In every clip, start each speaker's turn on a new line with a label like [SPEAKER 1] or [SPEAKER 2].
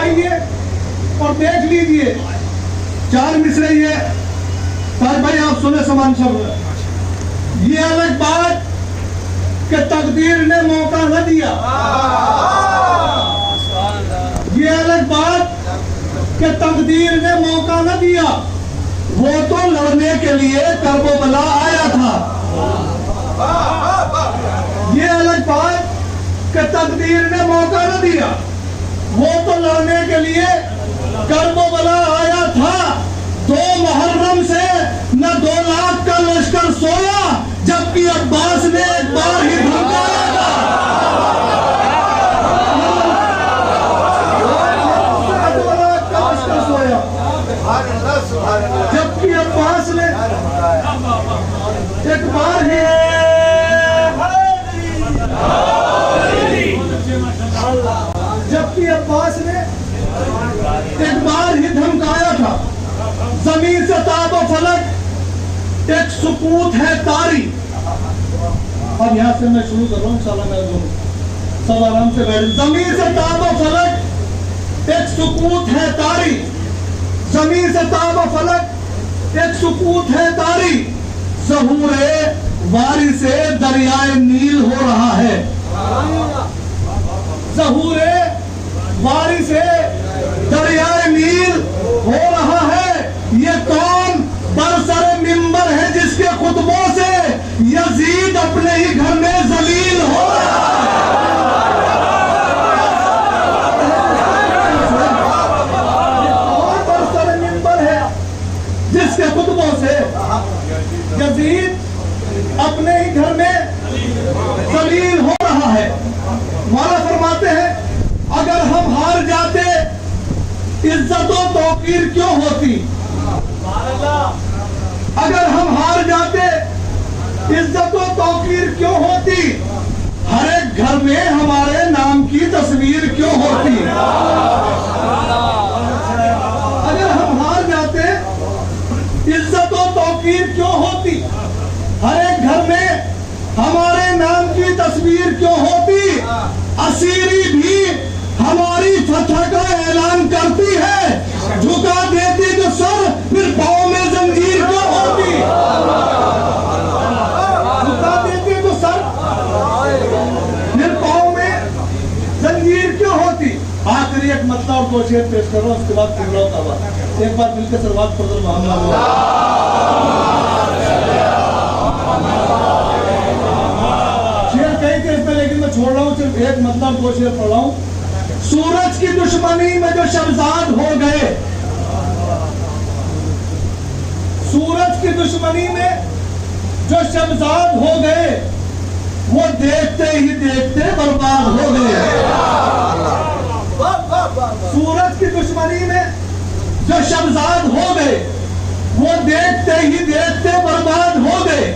[SPEAKER 1] آئیے اور دیکھ لیجئے 4 مصرے یہ تاج بھائی آپ سنیں سامان سب یہ الگ بات کہ تقدیر نے موقع نہ دیا یہ الگ بات کہ تقدیر نے موقع نہ دیا وہ تو لڑنے کے لیے کرب و بلا آیا تھا یہ الگ بات کہ تقدیر نے موقع نہ دیا وہ تو لڑنے کے لیے کرب و بلا آیا تھا 2 محرم سے نہ 2 لاکھ کا لشکر سویا جبکہ عباس نے ایک بار ہی دھمکایا تھا جبکہ عباس نے ایک بار ہی دھمکایا تھا زمین سے تاب و فلک ایک سکوت ہے طاری اب یہاں سے میں شروع کر رہا ہوں انشاءاللہ میں دونوں سب آرام سے بیٹھ زمین سے تاب و فلک ایک سکوت ہے طاری زمین سے تاب و فلک ایک سکوت ہے طاری ظہور واری سے دریائے نیل ہو رہا ہے ظہور واری سے دریائے نیل ہو رہا ہے یہ کون برسر منبر ہے جس کے خطبوں سے یزید اپنے ہی گھر میں ذلیل ہو رہا خطبوں سے یزید اپنے ہی گھر میں ذلیل ہو رہا ہے مولا فرماتے ہیں اگر ہم ہار جاتے عزت و توقیر کیوں ہوتی اگر ہم ہار جاتے عزت و توقیر کیوں ہوتی ہر ایک گھر میں ہمارے نام کی تصویر کیوں ہوتی اگر ہم ہار جاتے عزت و توقیر کیوں ہوتی ہر ایک گھر میں ہمارے نام کی تصویر کیوں ہوتی اسیری بھی ہماری فتح کا اعلان کرتی ہے جھکا دیتی تو سر پھر پاؤں میں زنجیر کیوں ہوتی جھکا دیتی تو سر پھر پاؤں میں زنجیر کیوں ہوتی آخری ایک مطلب اور 2 شعر پیش کرو اس کے بعد قبلہ ہوتا ایک بار مل کے سلوات پڑھ دو محمد شعر کئی تھے اس میں لیکن میں چھوڑ رہا ہوں صرف ایک مطلب 2 شعر پڑھ رہا ہوں سورج کی دشمنی میں جو شمزاد ہو گئے سورج کی دشمنی میں جو شمزاد ہو گئے وہ دیکھتے ہی دیکھتے برباد ہو گئے سورج کی دشمنی میں جو شمزاد ہو گئے وہ دیکھتے ہی دیکھتے برباد ہو گئے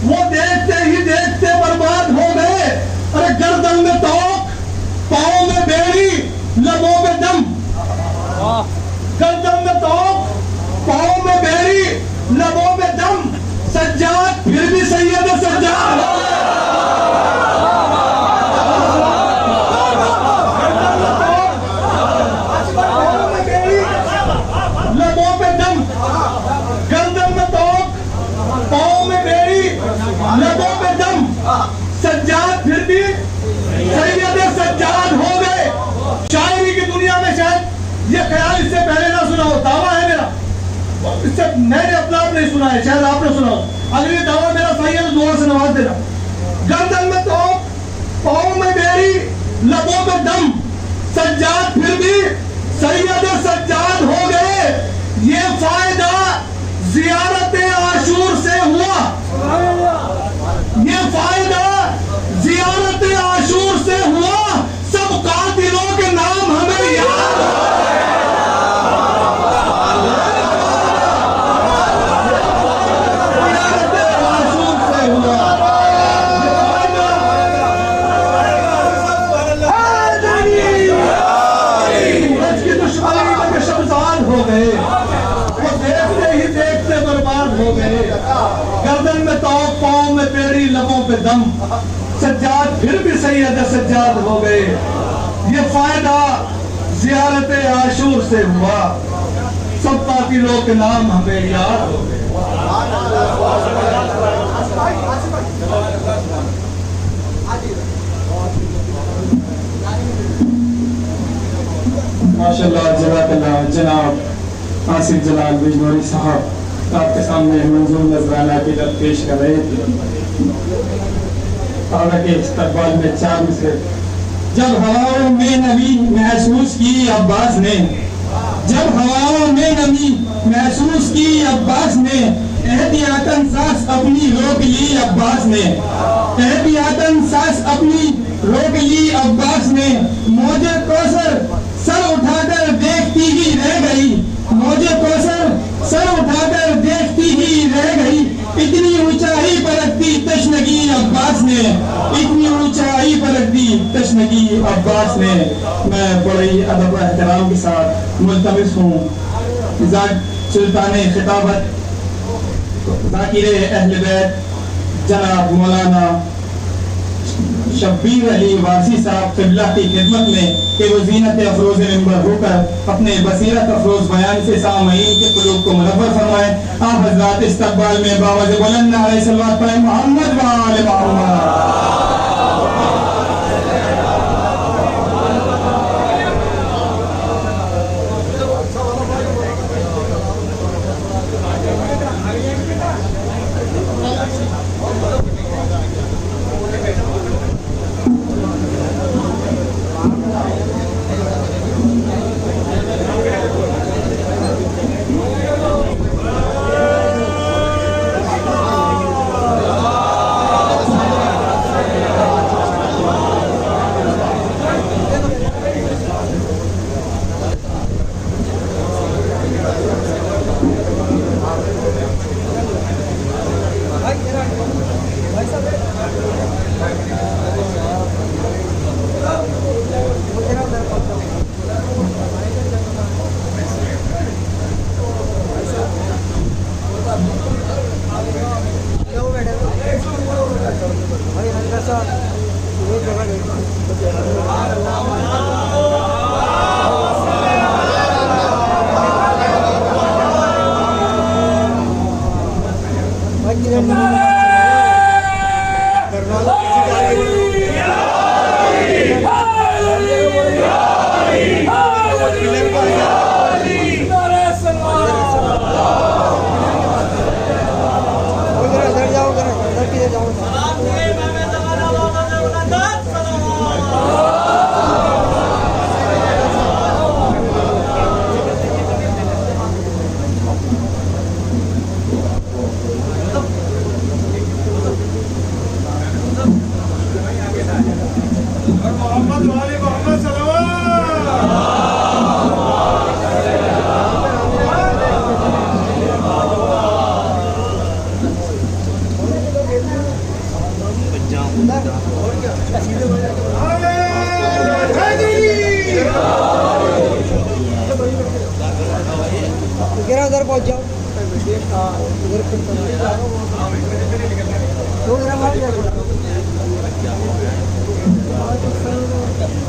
[SPEAKER 1] وہ دیکھتے ہی دیکھتے برباد ہو گئے ارے گردن میں توق پاؤں میں بیڑی لبوں میں دم گردن میں توق پاؤں میں بیڑی لبوں میں دم سجاد پھر بھی سید سجاد ہو گئے لبوں پہ دم سجاد پھر بھی سید سجاد ہو گئے شاعری کی دنیا میں شاید یہ خیال اس سے پہلے نہ سنا ہو دعویٰ ہے میرا اس سے میں نے اپنا آپ نہیں سنا ہے شاید آپ نے سنا ہو اگر یہ دعویٰ میرا صحیح ہے تو دعا سے نواز دینا گردن میں توق پاؤں میں بیڑی لبوں پہ دم سجاد پھر بھی سید سجاد ہو گئے یہ فائدہ زیارت عاشور سے ہوا یہ فائدہ زیارت عاشور سے ہوا سب قاتلوں کے نام ہمیں یاد زیارت عاشور سے ہوا سورج کی دشمنی میں شمزاد ہو گئے وہ دیکھتے ہی دیکھتے برباد ہو گئے گردن میں توق پاؤں میں بیڑی لبوں پہ دم سجاد پھر بھی سید سجاد ہو گئے یہ فائدہ زیارت عاشور سے ہوا، سب قاتلوں کے نام ہمیں یاد ہو گئے۔
[SPEAKER 2] ماشاءاللہ، جزاک اللہ۔ جناب آصف جلال بجنوری صاحب آپ کے سامنے منظور نذرانہ کی طرف پیش کر رہے تھے۔ آگے کے استقبال میں 4 مصرے۔ جب ہواؤں میں نمی محسوس کی عباس نے، جب ہواؤں میں نمی محسوس کی عباس نے، احتیاطاً سانس اپنی روک لی عباس نے، احتیاطاً سانس اپنی روک لی عباس نے، موجے کوثر سر اٹھا کر دیکھتی ہی رہ گئی، موجے کوثر سر اٹھا کر دیکھتی ہی رہ گئی، اتنی اونچائی پر رکھتی تشنگی عباس نے، اتنی اونچائی پر رکھتی تشنگی عباس نے۔ میں بڑی ادب و احترام کے ساتھ ملتمس ہوں سلطان خطابت ذاکر اہل بیت جناب مولانا شبیر علی وارسی صاحب قبلہ کی خدمت میں کہ وہ زینت افروز منبر ہو کر اپنے بصیرت افروز بیان سے سامعین کے قلوب کو منور فرمائیں۔ آپ حضرات استقبال میں باوجہ بلند علیہ صلوات پڑھیں، محمد و آل محمد۔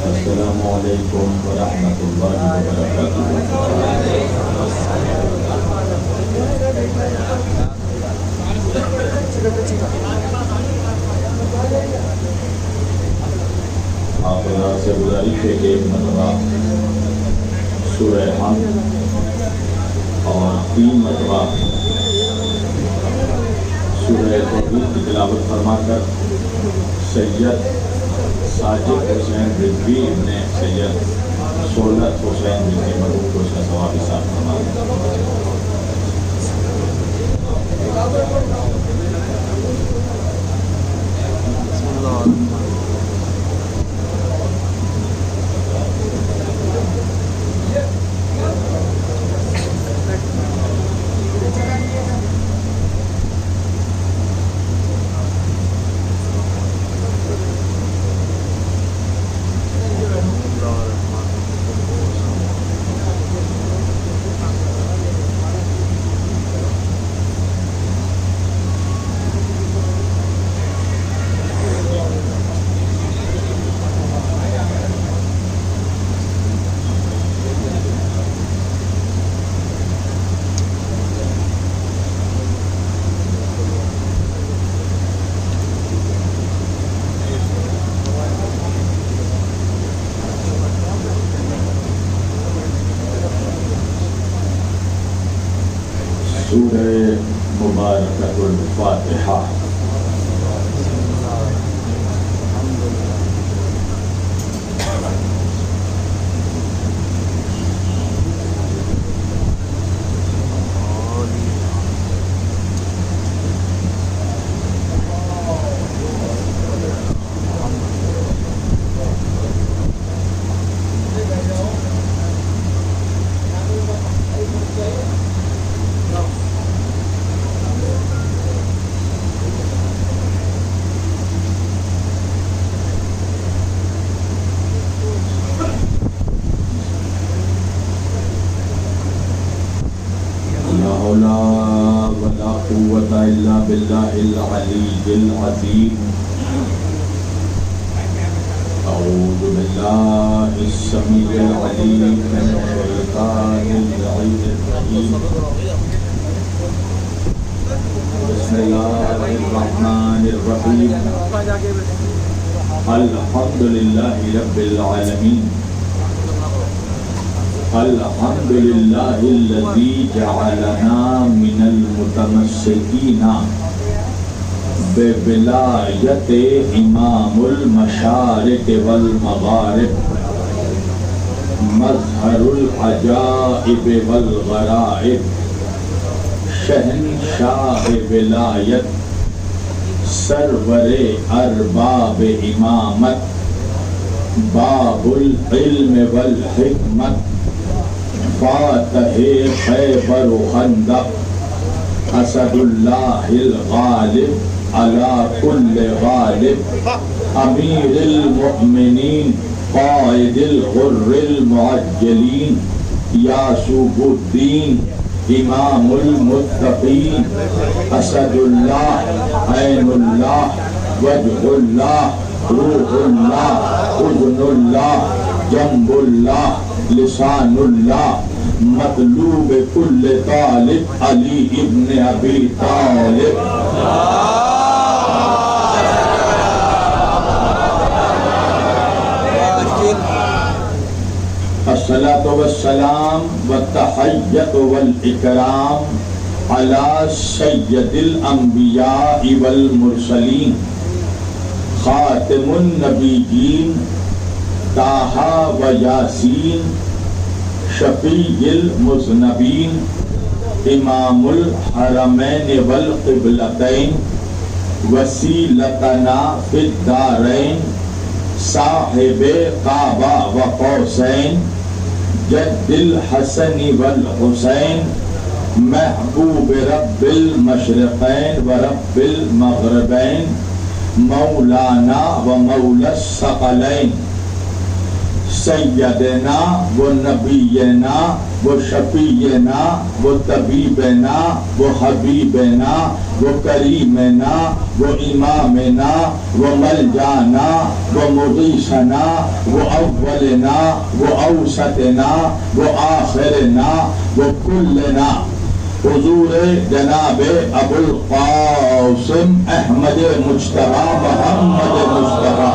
[SPEAKER 3] السلام علیکم ورحمۃ اللہ آپ سے گزارش ہے کہ ایک مرتبہ سورہ حمد اور 3 مرتبہ سورہ توحید کی تلاوت فرما کر سید ساجد حسین رضوی ابن سید سہولت حسین رضوی مرحوم کو اس کا ثواب حساب فرما العظيم أعوذ بالله السميع العليم من الشيطان اللعين الرجيم بسم الله الرحمن الرحيم الحمد لله رب العالمين الحمد لله الذي جعلنا من المتمسكين بولایت امام المشارق والمغارب مظہر العجائب والغرائب شہنشاہ ولایت سرور ارباب امامت باب العلم والحکمت فاتح خیبر و خندق اسد اللہ الغالب علی کل غالب امیر المؤمنین قائد الغر المعجلین یاسوب الدین امام المتقین اسد اللہ عین اللہ وجہ اللہ روح اللہ اذن اللہ جنب اللہ لسان اللہ مطلوب کل طالب علی ابن ابی طالب الصلاة والسلام والتحیت والاکرام علی سید الانبیاء والمرسلین خاتم النبیین طٰہ و یاسین شفیع المذنبین امام الحرمین والقبلتین وسیلتنا فی الدارین صاحب کعبہ و قوسین جد الحسن والحسین محبوب رب المشرقین و رب المغربین مولانا و مولا الثقلین سیدنا و نبینا و شفیعنا و طبیبنا و حبیبنا و کریمنا و امامنا و ملجانا و مغیثنا و اولنا و اوسطنا و آخرنا و کلنا حضور جناب ابو القاسم احمد مجتبی محمد مصطفیٰ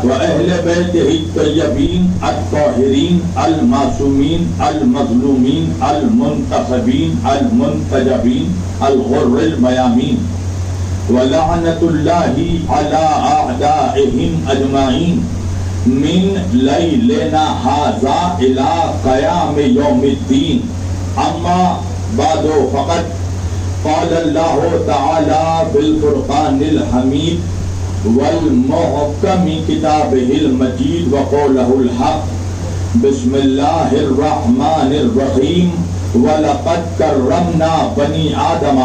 [SPEAKER 3] وأهل بيته الطيبين الطاهرين المعصومين المظلومين المنتخبين المنتجبين الغر الميامين ولعنة الله على أعدائهم أجمعين من ليلنا هذا إلى قيام يوم الدين أما بعد فقد قال الله تعالى في الفرقان الحميد والمحکم کتابہ المجید وقولہ الحق بسم اللہ الرحمن الرحیم وَلَقَدْ كَرَّمْنَا بَنِي آدَمَ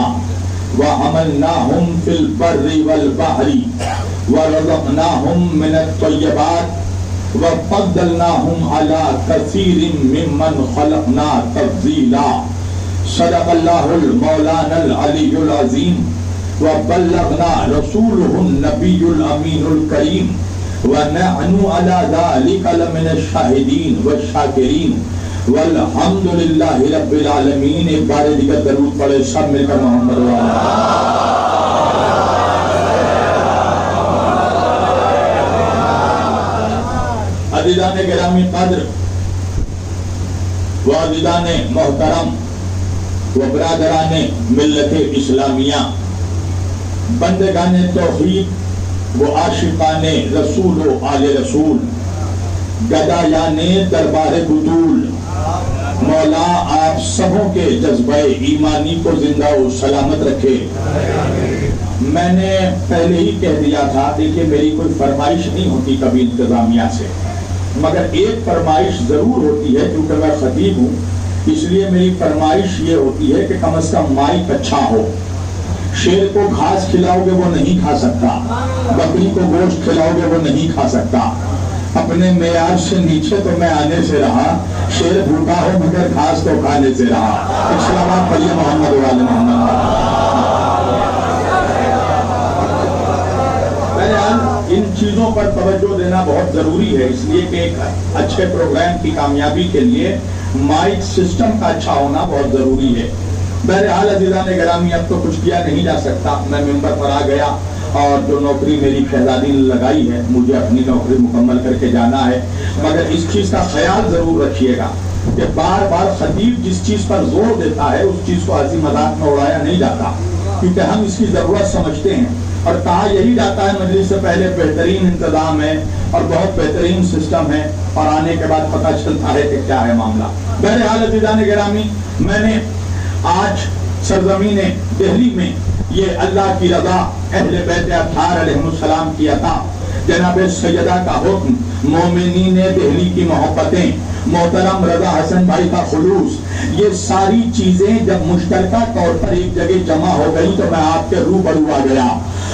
[SPEAKER 3] وَحَمَلْنَاهُمْ فِي الْبَرِّ وَالْبَحْرِ وَرَزَقْنَاهُمْ مِنَ الطَّيِّبَاتِ وَفَضَّلْنَاهُمْ عَلَى كَثِيرٍ مِّمَّنْ خَلَقْنَا تَفْضِيلًا صدق اللہ المولانا العلی العظیم وبلغنا رسوله النبی الامین الکریم ونحن على ذلك لمن الشاہدین والشاکرین والحمد للہ رب العالمین. ایک بار دیگر درود پڑھے سب مل کر محمد عزیزان گرامی قدر و عزیزان محترم و برادران ملت اسلامیہ، بندگان توحید و عاشقان رسول و آل رسول، گدایان دربار بطول، مولا آپ سبوں کے جذبہ ایمانی کو زندہ و سلامت رکھے. میں نے پہلے ہی کہہ دیا تھا، دیکھیں میری کوئی فرمائش نہیں ہوتی کبھی انتظامیہ سے، مگر ایک فرمائش ضرور ہوتی ہے، کیونکہ میں خطیب ہوں اس لیے میری فرمائش یہ ہوتی ہے کہ کم از کم مائک اچھا ہو. شیر کو گھاس کھلاؤ گے وہ نہیں کھا سکتا، بکری کو گوشت کھلاؤ گے وہ نہیں کھا سکتا،
[SPEAKER 4] اپنے معیار سے نیچے تو میں آنے سے رہا، شیر بھوکا ہو مگر گھاس تو کھانے سے رہا۔ اسلام پڑھیے محمد والے محمد۔
[SPEAKER 3] ان چیزوں پر توجہ دینا بہت ضروری ہے، اس لیے کہ ایک اچھے پروگرام کی کامیابی کے لیے مائک سسٹم کا اچھا ہونا بہت ضروری ہے۔ بہرحال عزیزان گرامی، اب تو کچھ کیا نہیں جا سکتا، میں ممبر پر آ گیا اور جو نوکری میری شہزادی نے لگائی ہے مجھے اپنی نوکری مکمل کر کے جانا ہے، مگر اس چیز کا خیال ضرور رکھیے گا کہ بار بار خطیب جس چیز پر زور دیتا ہے اس چیز کو ہنسی مذاق میں اڑایا نہیں جاتا، کیونکہ ہم اس کی ضرورت سمجھتے ہیں، اور کہا یہی جاتا ہے مجلس سے پہلے بہترین انتظام ہے اور بہت بہترین سسٹم ہے، اور آنے کے بعد پتہ چلتا ہے کہ کیا ہے معاملہ۔ بہرحال عزیزان گرامی، میں نے آج سرزمین دہلی میں یہ اللہ کی رضا اہل بیت اطہار علیہ السلام کی عطا، جناب سیدہ کا حکم، مومنین دہلی کی محبتیں، محترم رضا حسن بھائی کا خلوص، یہ ساری چیزیں جب مشترکہ طور پر ایک جگہ جمع ہو گئی تو میں آپ کے روبرو آ گیا،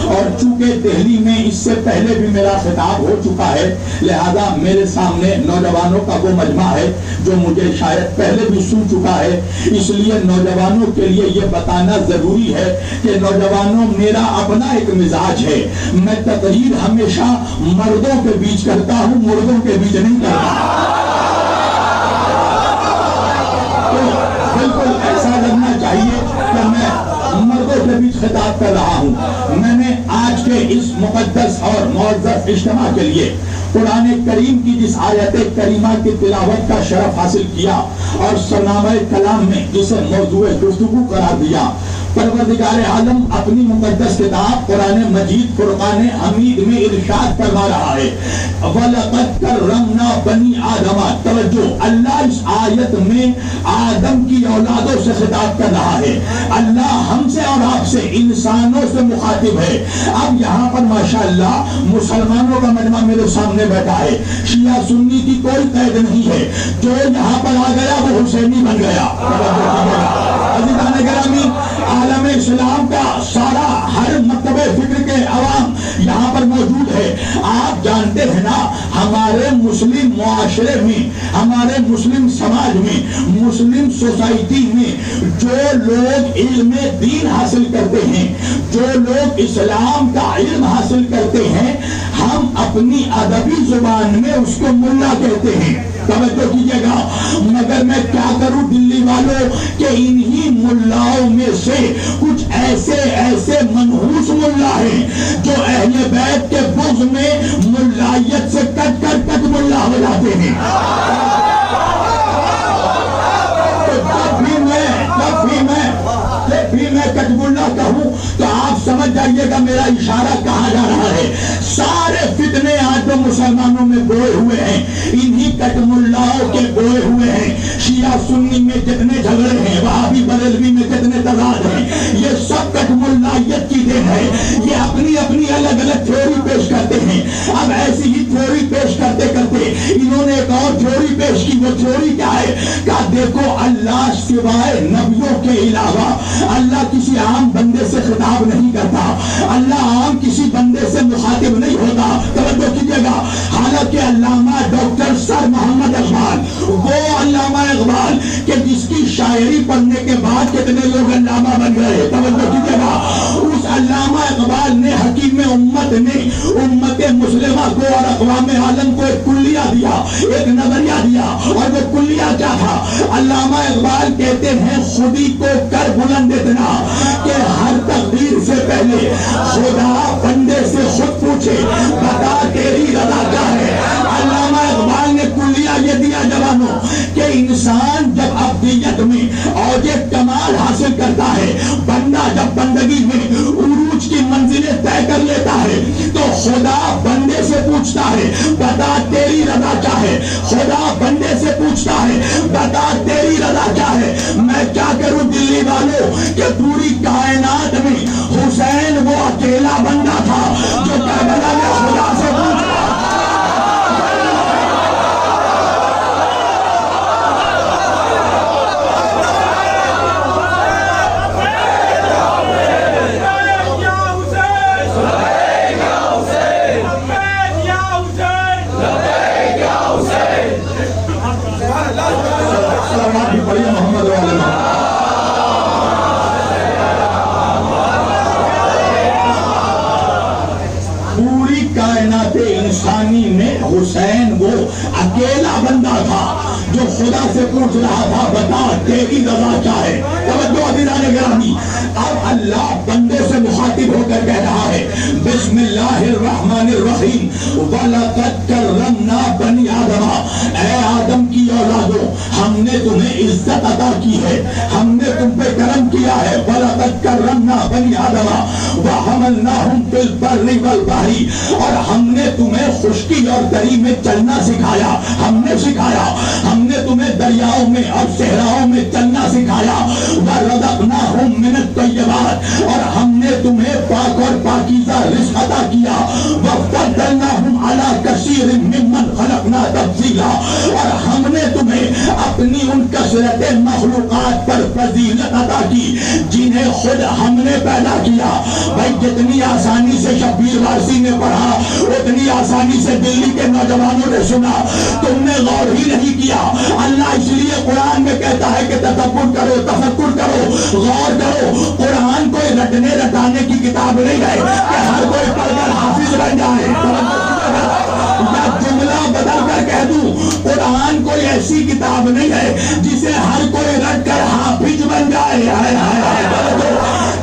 [SPEAKER 3] اور چونکہ دہلی میں اس سے پہلے بھی میرا خطاب ہو چکا ہے، لہذا میرے سامنے نوجوانوں کا وہ مجمع ہے جو مجھے شاید پہلے بھی سن چکا ہے، اس لیے نوجوانوں کے لیے یہ بتانا ضروری ہے کہ نوجوانوں میرا اپنا ایک مزاج ہے، میں تقریر ہمیشہ مردوں کے بیچ کرتا ہوں، مردوں کے بیچ نہیں کرتا۔ بالکل ایسا لگنا چاہیے کہ میں مردوں کے بیچ خطاب کر رہا ہوں۔ میں نے آج کے اس مقدس اور معزز اجتماع کے لیے قرآن کریم کی جس آیت کریمہ کی تلاوت کا شرف حاصل کیا اور سرنامہ کلام میں جسے موضوع گفتگو قرار دیا، پروردگار عالم اپنی مقدس کتاب قرآن مجید فرقان حمید میں ارشاد فرما رہا ہے، وَلَقَدْ كَرَّمْنَا بَنِي آدَمَ۔ توجہ، اللہ اس آیت میں آدم کی اولادوں سے خطاب کر رہا ہے، اللہ ہم سے اور آپ سے انسانوں سے مخاطب ہے۔ اب یہاں پر ماشاءاللہ مسلمانوں کا مجمع میرے سامنے بیٹھا ہے، شیعہ سنی کی کوئی قید نہیں ہے، جو یہاں پر آ گیا وہ حسینی بن گیا۔ عزیزان گرامی، عالم اسلام کا سارا ہر مکتب فکر کے عوام یہاں پر موجود ہے۔ آپ جانتے ہیں نا، ہمارے مسلم معاشرے میں، ہمارے مسلم سماج میں، مسلم سوسائٹی میں جو لوگ علم دین حاصل کرتے ہیں، جو لوگ اسلام کا علم حاصل کرتے ہیں، ہم اپنی ادبی زبان میں اس کو ملا کہتے ہیں۔ توجہ کیجیے گا، مگر میں کیا کروں دلی والوں کہ انہی ملاؤں میں سے کچھ ایسے منحوس ملا ہیں جو اہل بیت کے بغض میں ملائیت سے کٹ ملا ہو جاتے ہیں۔ جب بھی میں کٹ ملا کہوں تو آپ سمجھ جائیے گا میرا اشارہ کہاں جا رہا ہے۔ سارے فتنے آج جو مسلمانوں میں بوئے ہوئے ہیں، انہی کٹ ملاؤں کے بوئے ہوئے ہیں۔ شیعہ سنی میں جتنے جھگڑے ہیں، وہابی بریلوی میں جتنے تضاد ہیں، یہ سب کٹ ملائیت کی دین ہے۔ یہ اپنی الگ الگ تھیوری پیش کرتے ہیں۔ اب ایسی ہی تھیوری پیش کرتے کرتے انہوں نے ایک اور تھیوری پیش کی۔ وہ تھیوری کیا ہے؟ کہا دیکھو، اللہ سوائے نبیوں کے علاوہ اللہ کسی عام بندے سے خطاب نہیں کرتا، اللہ عام کسی بندے سے مخاطب نہیں ہوتا۔ توجہ کیجیے گا، حالانکہ علامہ ڈاکٹر سر محمد اقبال، وہ علامہ اقبال کہ جس کی شاعری پڑھنے کے بعد کتنے لوگ علامہ بن گئے، توجہ کیجیے گا، اس علامہ اقبال نے حکیم امت نے امت مسلمہ کو اور اقوام عالم کو ایک کلیہ دیا، ایک نظریہ دیا، اور وہ کلیہ کیا تھا؟ علامہ اقبال کہتے ہیں خودی کو کر بلند اتنا کہ ہر تقدیر سے پہلے خدا بندے سے خود پوچھے بتا تیری رضا کیا ہے۔ علامہ اقبال نے کلیہ یہ دیا جوانوں کہ انسان جب ابدیت میں اوج کمال حاصل کرتا ہے، بندہ جب بندگی میں عروج کی منزلیں طے کر لیتا ہے تو خدا بندے سے پوچھتا ہے بتا تیری رضا کیا ہے۔ خدا بندے سے پوچھتا ہے بتا تیری رضا کیا ہے۔ میں کیا کروں دلی والوں کہ پوری کائنات میں حسین وہ اکیلا بندہ تھا جو کربلا میں خدا سے پوچھتا۔
[SPEAKER 4] حسین وہ اکیلا بندہ تھا جو خدا سے پوچھ رہا تھا بتا تیری رضا کیا ہے. توجہ عزیزان گرامی, اب اللہ بندے سے مخاطب ہو کر کہہ رہا ہے بسم اللہ الرحمن الرحیم وَلَقَدْ كَرَّمْنَا بَنِي آدَمَ, اے آدم کی اولادوں ہم نے تمہیں عزت عطا کی ہے, ہم نے تم پہ کرم کیا ہے. وَلَقَدْ كَرَّمْنَا بَنِي آدَمَ وَحَمَلْنَاهُمْ فِي الْبَرِّ وَالْبَحْرِ, اور ہم نے تمہیں خشکی اور دری میں چلنا سکھایا, ہم نے سکھایا, ہم نے تمہیں دریاؤں میں اور صحراؤں میں چلنا سکھایا. وَرَزَقْنَاهُمْ مِنَ الطَّيِّبَاتِ, اور ہم نے تمہیں پاک اور پاکیزہ رزق عطا کیا. وَفَضَّلْنَاهُمْ عَلَى كَثِيرٍ مِّمَّنْ خَلَقْنَا تَفْضِيلًا, اور ہم نے تمہیں اپنی ان کثرت مخلوقات پر فضیلت عطا کی جنہیں خود ہم نے پیدا کیا. بھائی جتنی آسانی سے شبیر وارسی نے پڑھا اتنی آسانی سے دلی کے نوجوانوں نے سنا, تم نے غور ہی نہیں کیا. اللہ اس لیے قرآن میں کہتا ہے کہ تدبر کرو, تفکر کرو, غور کرو. قرآن کوئی رٹنے رٹانے کی کتاب نہیں ہے کہ ہر کوئی پڑھ کر حافظ بن جائے. یا جملہ بدل کر کہہ دوں, قرآن کوئی ایسی کتاب نہیں ہے جسے ہر کوئی رٹ کر حافظ بن جائے.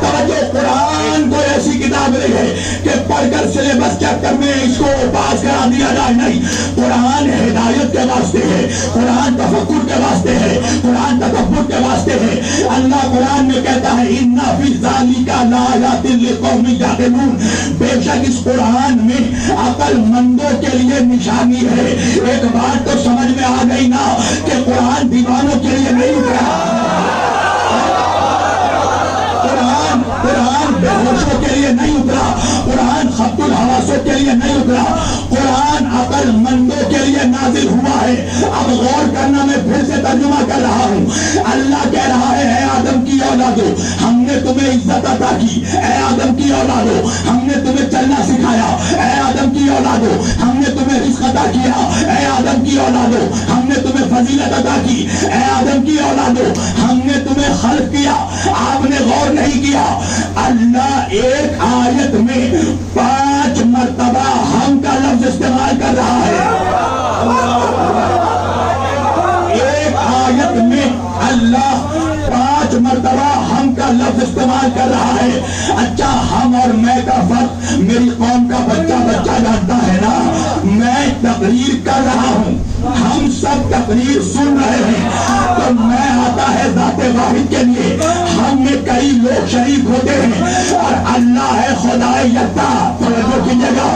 [SPEAKER 4] توجہ, قرآن کوئی ایسی کتاب نہیں ہے کہ پڑھ کر سلیبس چیپٹر میں اس کو پاس کرا دیا جائے. نہیں, قرآن ہدایت کے واسطے ہے, قرآن تفکر کے واسطے ہے, قرآن تدبر کے واسطے ہے. اللہ قرآن میں کہتا ہے اِنَّ فِي ذَلِكَ لَآيَاتٍ لِقَوْمٍ يَعْقِلُونَ, بے شک اس قرآن میں عقل مندوں کے لیے نشانی ہے. ایک بات تو سمجھ میں آ گئی نا کہ قرآن دیوانوں کے لیے نہیں اترا, قرآن بے ہوشوں کے لیے نہیں اترا, قرآن خبط الحواسوں کے لیے نہیں اترا, قرآن عقل مندوں کے لیے نازل ہوا ہے. اب غور کرنا, میں پھر سے ترجمہ کر رہا ہوں. اللہ کہہ رہا ہے اے آدم کی اولادوں ہم نے تمہیں عزت عطا کی, اے آدم کی اولادوں ہم نے تمہیں چلنا سکھایا, اے آدم کی اولادوں ہم نے تمہیں رزق عطا کیا, اے آدم کی اولادوں ہم نے تمہیں فضیلت عطا کی, اے آدم کی اولادوں ہم نے تمہیں خلق کیا. آپ نے غور نہیں کیا, اللہ ایک آیت میں 5 مرتبہ ہم کا لفظ استعمال کر رہا ہے. ایک آیت میں اللہ 5 مرتبہ ہم کا لفظ استعمال کر رہا ہے. اچھا, ہم اور میں کا فرق میری قوم کا بچہ جانتا ہے نا. میں تقریر کر رہا ہوں, ہم سب تقریر سن رہے ہیں, تو میں آتا ہے ذات واحد کے لیے. ہم میں کئی لوگ شریک ہوتے ہیں اور اللہ ہے خدائے یکتا. توجہ کیجیے گا,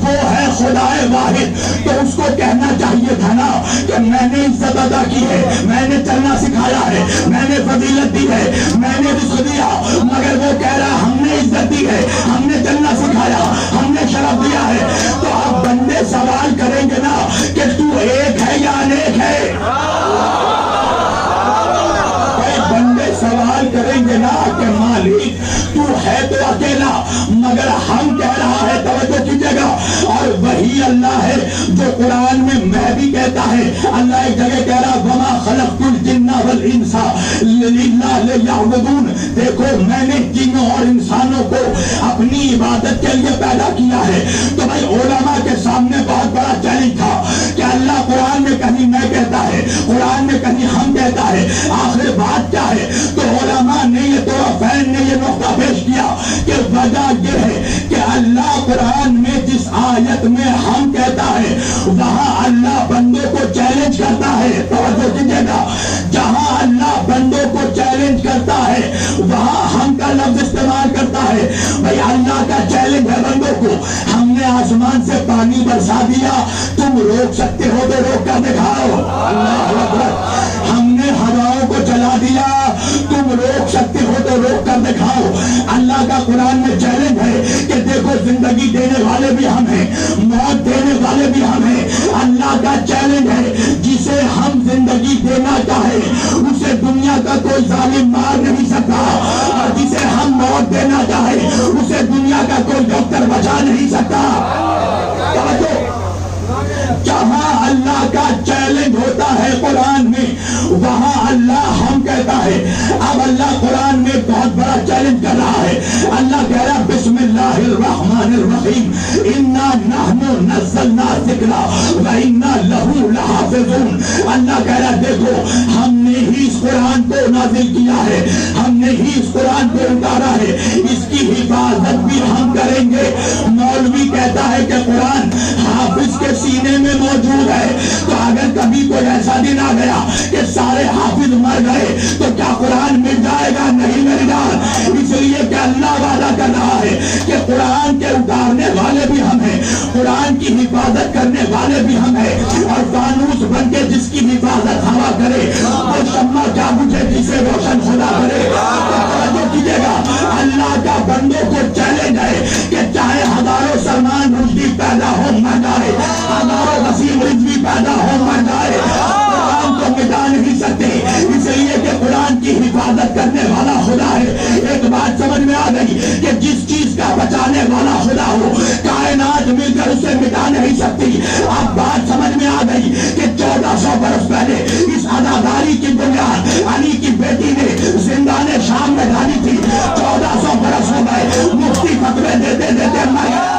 [SPEAKER 4] وہ ہے خدائے واحد. تو اس کو کہنا چاہیے تھا نا کہ میں نے عزت ادا کی ہے, میں نے چلنا سکھایا ہے, میں نے فضیلت دی ہے, میں نے رزق دیا. مگر وہ کہہ رہا ہم نے عزت دی ہے, ہم نے چلنا سکھایا, ہم نے شرف دیا ہے. تو اب بندے سوال کریں گے نا کہ تو ایک ہے یا انیک ہے. بندے سوال کریں گے نا کہ مالک تو ہے تو اکیلا, مگر ہم کہہ رہا ہے, توجہ کیجیے گا, اور وہی اللہ ہے جو قرآن میں بھی کہتا ہے. اللہ ایک جگہ کہہ رہا وما خلقت الجن والانس الا لیعبدون. دیکھو میں نے جنوں اور انسانوں کو اپنی عبادت کے لیے پیدا کیا ہے. تو بھائی علماء کے سامنے بہت بڑا چیلنج تھا کہ اللہ قرآن میں کہیں میں کہتا ہے, قرآن میں کہیں ہم کہتا ہے, آخر بات کیا ہے. تو علماء نے یہ طرفین نے یہ نقطہ پیش کیا کہ وجہ یہ ہے کہ اللہ قرآن میں جس آیت میں ہم کہتا ہے وہاں اللہ بندوں کو چیلنج کرتا ہے. توجہ کیجیے گا, جہاں اللہ بندوں کو چیلنج کرتا ہے وہاں ہم کا لفظ استعمال کرتا ہے. بھائی اللہ کا چیلنج ہے بندوں کو, ہم نے آسمان سے پانی برسا دیا, تم روک سکتے ہو تو روک کر دکھاؤ. اللہ اکبر. ہم نے ہواؤں کو چلا دیا, تم روک سکتے ہو تو روک کر دکھاؤ. اللہ کا قرآن میں چیلنج ہے کہ دیکھو زندگی دینے والے بھی ہم ہیں, موت دینے والے بھی ہم ہیں. اللہ کا چیلنج ہے جسے ہم زندگی دینا چاہے اسے دنیا کا کوئی ظالم مار نہیں سکتا, اور جسے ہم موت دینا چاہے اسے دنیا کا کوئی ڈاکٹر بچا نہیں سکتا. جہاں اللہ کا چیلنج ہوتا ہے قرآن میں وہاں اللہ ہم کہتا ہے. اب اللہ قرآن میں بہت بڑا چیلنج کر رہا ہے. اللہ کہہ رہا بسم اللہ اللہ الرحمن الرحیم انا نحن نزلنا الذکر وانا لہ لحافظون. اللہ کہہ رہا دیکھو ہم نے ہی اس قرآن کو نازل کیا ہے, ہم نے ہی اس قرآن کو اتارا ہے, اس کی حفاظت بھی ہم کریں گے. مولوی کہتا ہے کہ قرآن حافظ کے سینے میں موجود ہے, تو اگر کبھی کوئی ایسا دن آ گیا کہ سارے حافظ مر گئے تو کیا قرآن مٹ جائے گا؟ نہیں میری جان. اس لیے کہ اللہ وعدہ کر رہا ہے کہ قرآن کے اتارنے والے بھی ہم ہیں, قرآن کی حفاظت کرنے والے بھی ہم ہیں, اور فانوس بن کے جس کی حفاظت ہوا کرے وہ شمع کیا بجھے جسے روشن خدا کرے. توجہ کیجیے گا, اللہ کا بندوں کو چیلنج ہے کہ چاہے ہزاروں سلمان رشدی پیدا ہو مر جائے, ہزاروں وسیم رضوی پیدا ہو مر جائے, قرآن کو مٹا نہیں سکتے, اس لیے کہ قرآن کی حفاظت کرنے والا خدا ہے. ایک بات سمجھ میں آ گئی کہ جس چیز کا بچانے والا خدا ہو کائنات مل کر اسے مٹا نہیں سکتی. اب بات سمجھ میں آ گئی کہ 1400 برس پہلے اس عزاداری کی بنیاد علی کی بیٹی نے زندان شام میں ڈالی تھی. 1400 برس ہو گئے, مفتی فتوے دیتے دیتے مر گئے.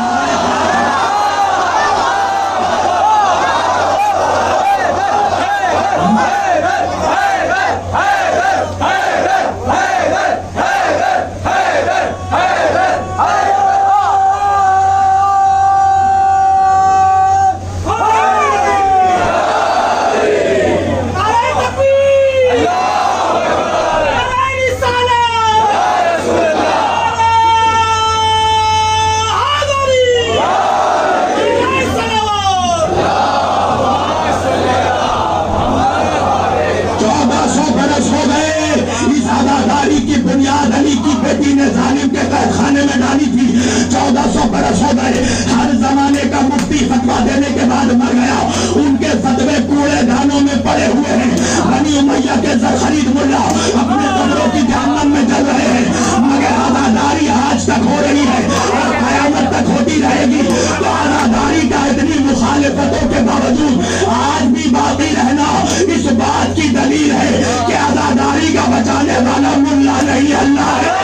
[SPEAKER 4] ہر زمانے کا مفتی فتویٰ دینے کے بعد مر گیا, ان کے فتوے کوڑے دانوں میں پڑے ہوئے ہیں. بنی امیہ کے زرخرید ملا اپنے قبروں کی جہنم میں جل رہے ہیں, مگر عزاداری آج تک ہو رہی ہے اور قیامت تک ہوتی رہے گی. تو عزاداری کا اتنی مخالفتوں کے باوجود آج بھی باقی رہنا اس بات کی دلیل ہے کہ عزاداری کا بچانے والا ملا نہیں اللہ ہے.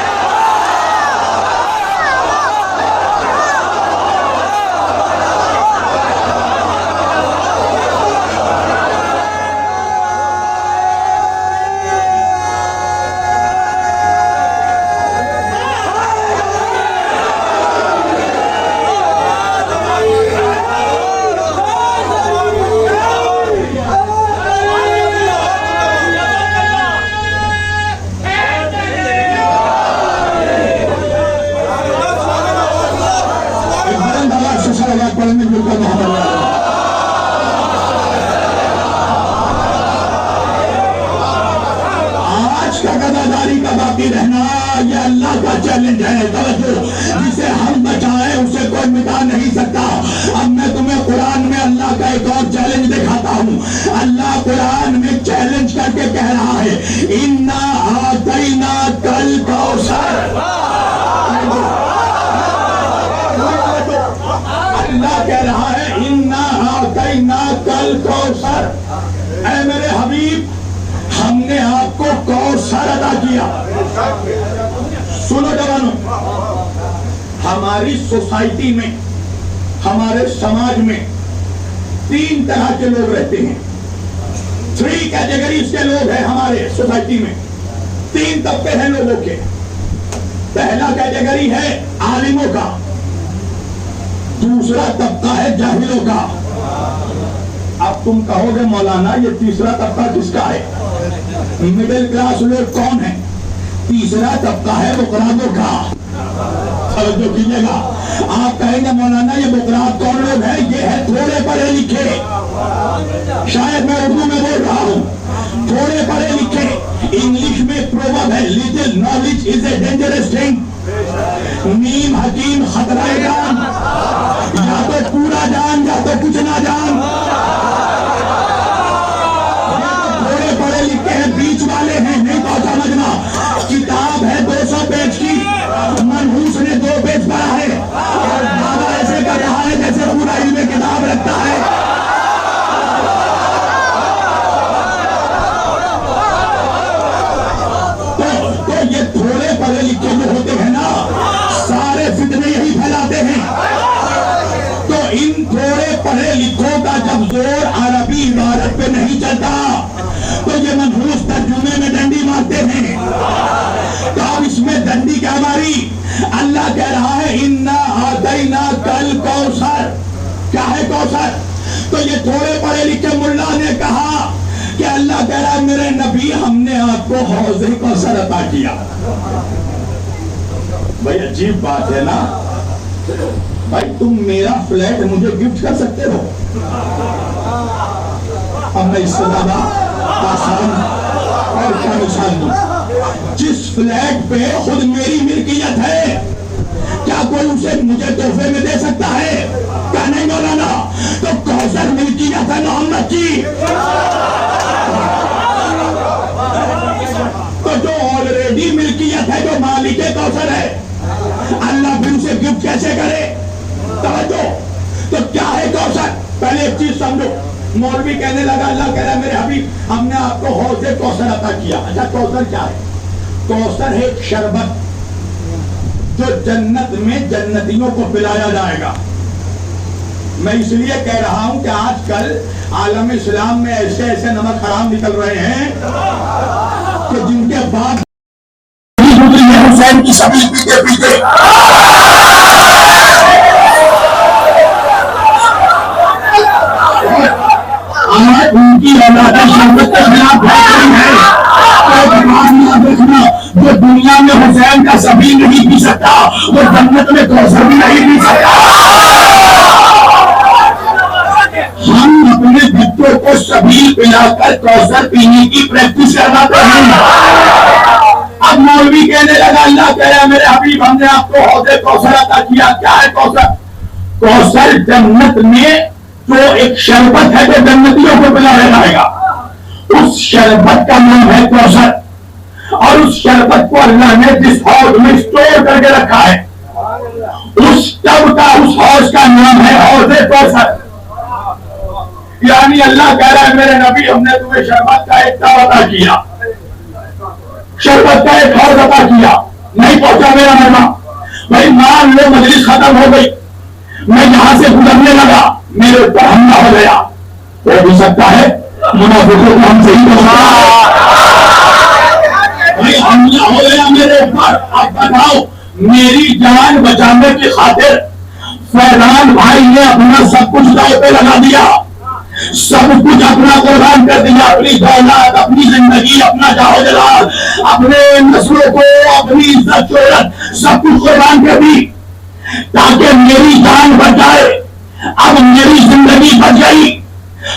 [SPEAKER 4] چیلنج ہے, توجہ, جسے ہم بچائیں اسے کوئی مٹا نہیں سکتا. اب میں تمہیں قرآن میں اللہ کا ایک اور چیلنج دکھاتا ہوں. اللہ قرآن میں چیلنج کر کے کہہ رہا ہے اِنَّا أَعْطَيْنَاكَ الْكَوْثَرَ. اللہ کہہ رہا ہے اِنَّا أَعْطَيْنَاكَ الْكَوْثَرَ, اے میرے حبیب ہم نے آپ کو کوثر عطا کیا. سنو جوانوں, ہماری سوسائٹی میں, ہمارے سماج میں 3 طرح کے لوگ رہتے ہیں. 3 کیٹیگریز کے لوگ ہیں ہمارے سوسائٹی میں. 3 طبقے ہیں لوگوں کے. پہلا کیٹیگری ہے عالموں کا, دوسرا طبقہ ہے جاہلوں کا. اب تم کہو گے مولانا یہ تیسرا طبقہ کس کا ہے؟ مڈل کلاس لوگ کون ہیں؟ تیسرا طبقہ ہے بقراتوں کا. توجہ کیجیے گا, آپ کہیں گے مولانا یہ بقرات کون لوگ ہیں؟ یہ ہے تھوڑے پڑھے لکھے. شاید میں اردو میں بول رہا ہوں, تھوڑے پڑھے لکھے. انگلش میں پروورب ہے little knowledge is a dangerous thing. نیم حکیم خطرہ جان, یا تو پورا جان یا تو کچھ نہ جان. تھوڑے پڑھے لکھے ہیں, بیچ والے ہیں, نہیں تو سمجھنا. کتاب ہے 200 پیج کی, منحوس نے 2 پیج پڑھا ہے اور بابا ایسے کر رہا ہے جیسے پورا علم کتاب رکھتا ہے. تو یہ تھوڑے پڑھے لکھے جو ہوتے ہیں نا, سارے فتنے یہی کرتا تو یہ منحوس ترجمے میں ڈنڈی مارتے تھے. تو اب اس میں ڈنڈی کیا ماری؟ اللہ کہہ رہا ہے اِنَّا أَعْطَيْنَاكَ الْكَوْثَرَ. کیا ہے کوثر؟ تو یہ تھوڑے پڑھے لکھے ملا نے کہا کہ اللہ کہہ رہا ہے میرے نبی ہم نے آپ کو حوض کوثر عطا کیا. بھائی عجیب بات ہے نا. بھائی تم میرا فلیٹ مجھے گفٹ کر سکتے ہو؟ اب میں اس سے زیادہ آسان اور کیا مثال دوں؟ جس فلیٹ پہ خود میری ملکیت ہے کیا کوئی اسے مجھے تحفے میں دے سکتا ہے؟ کیا نہیں مولانا؟ تو کوثر ملکیت ہے محمد کی. تو جو آلریڈی ملکیت ہے جو مالک کوثر ہے اللہ پھر اسے گفٹ کیسے کرے؟ توجہ. تو کیا ہے کوثر؟ پہلے ایک چیز سمجھو. مولوی کہنے لگا اللہ کہہ رہا ہے میرے حبیب ہم نے آپ کو حوض کوثر عطا کیا. اچھا کوثر کیا ہے؟ کوثر ہے ایک شربت جو جنت میں جنتیوں کو پلایا جائے گا. میں اس لیے کہہ رہا ہوں کہ آج کل عالم اسلام میں ایسے ایسے نمک حرام نکل رہے ہیں کہ جن کے بعد حسین کی شبیہ پیتے پیتے ان کی اولادیں شربت کے خلاف بھاگ رہی ہے. جو دنیا میں حسین کا سبیل نہیں پی سکتا وہ جنت میں کوثر بھی نہیں پی سکتا. ہم اپنے بچوں کو سبیل پلا کر کوثر پینے کی پریکٹس کرواتے ہیں. اب مولوی کہنے لگا اللہ کہہ رہا ہے میرے حبیب ہم نے آپ کو حوض کوثر عطا کیا. کیا ہے کوثر؟ کوثر جنت میں جو ایک شربت ہے جو جنتیوں کو پلایا جائے گا اس شربت کا نام ہے کوثر. اور اس شربت کو اللہ نے جس حوض میں اسٹور کر کے رکھا ہے اس ٹب کا اس حوض کا نام ہے حوض کوثر. یعنی اللہ کہہ رہا ہے میرے نبی ہم نے تمہیں شربت کا ایک ٹب عطا کیا شربت کا ایک حوض عطا کیا. نہیں پہنچا میرا مہمان. بھائی مان لو مجلس ختم ہو گئی میں یہاں سے گزرنے لگا میرے اوپر حملہ ہو گیا. ہو بھی سکتا ہے منافقوں کو ہم سے ہی بھائی حملہ ہو گیا میرے اوپر. اب بتاؤ میری جان بچانے کی خاطر فیضان بھائی نے اپنا سب کچھ داؤ پہ لگا دیا. سب کچھ اپنا قربان کر دیا. اپنی دولت اپنی زندگی اپنا جاؤ جلال اپنے نسلوں کو اپنی عزت شہرت سب کچھ قربان کر دی تاکہ میری جان بچ جائے. اب میری زندگی بچ گئی.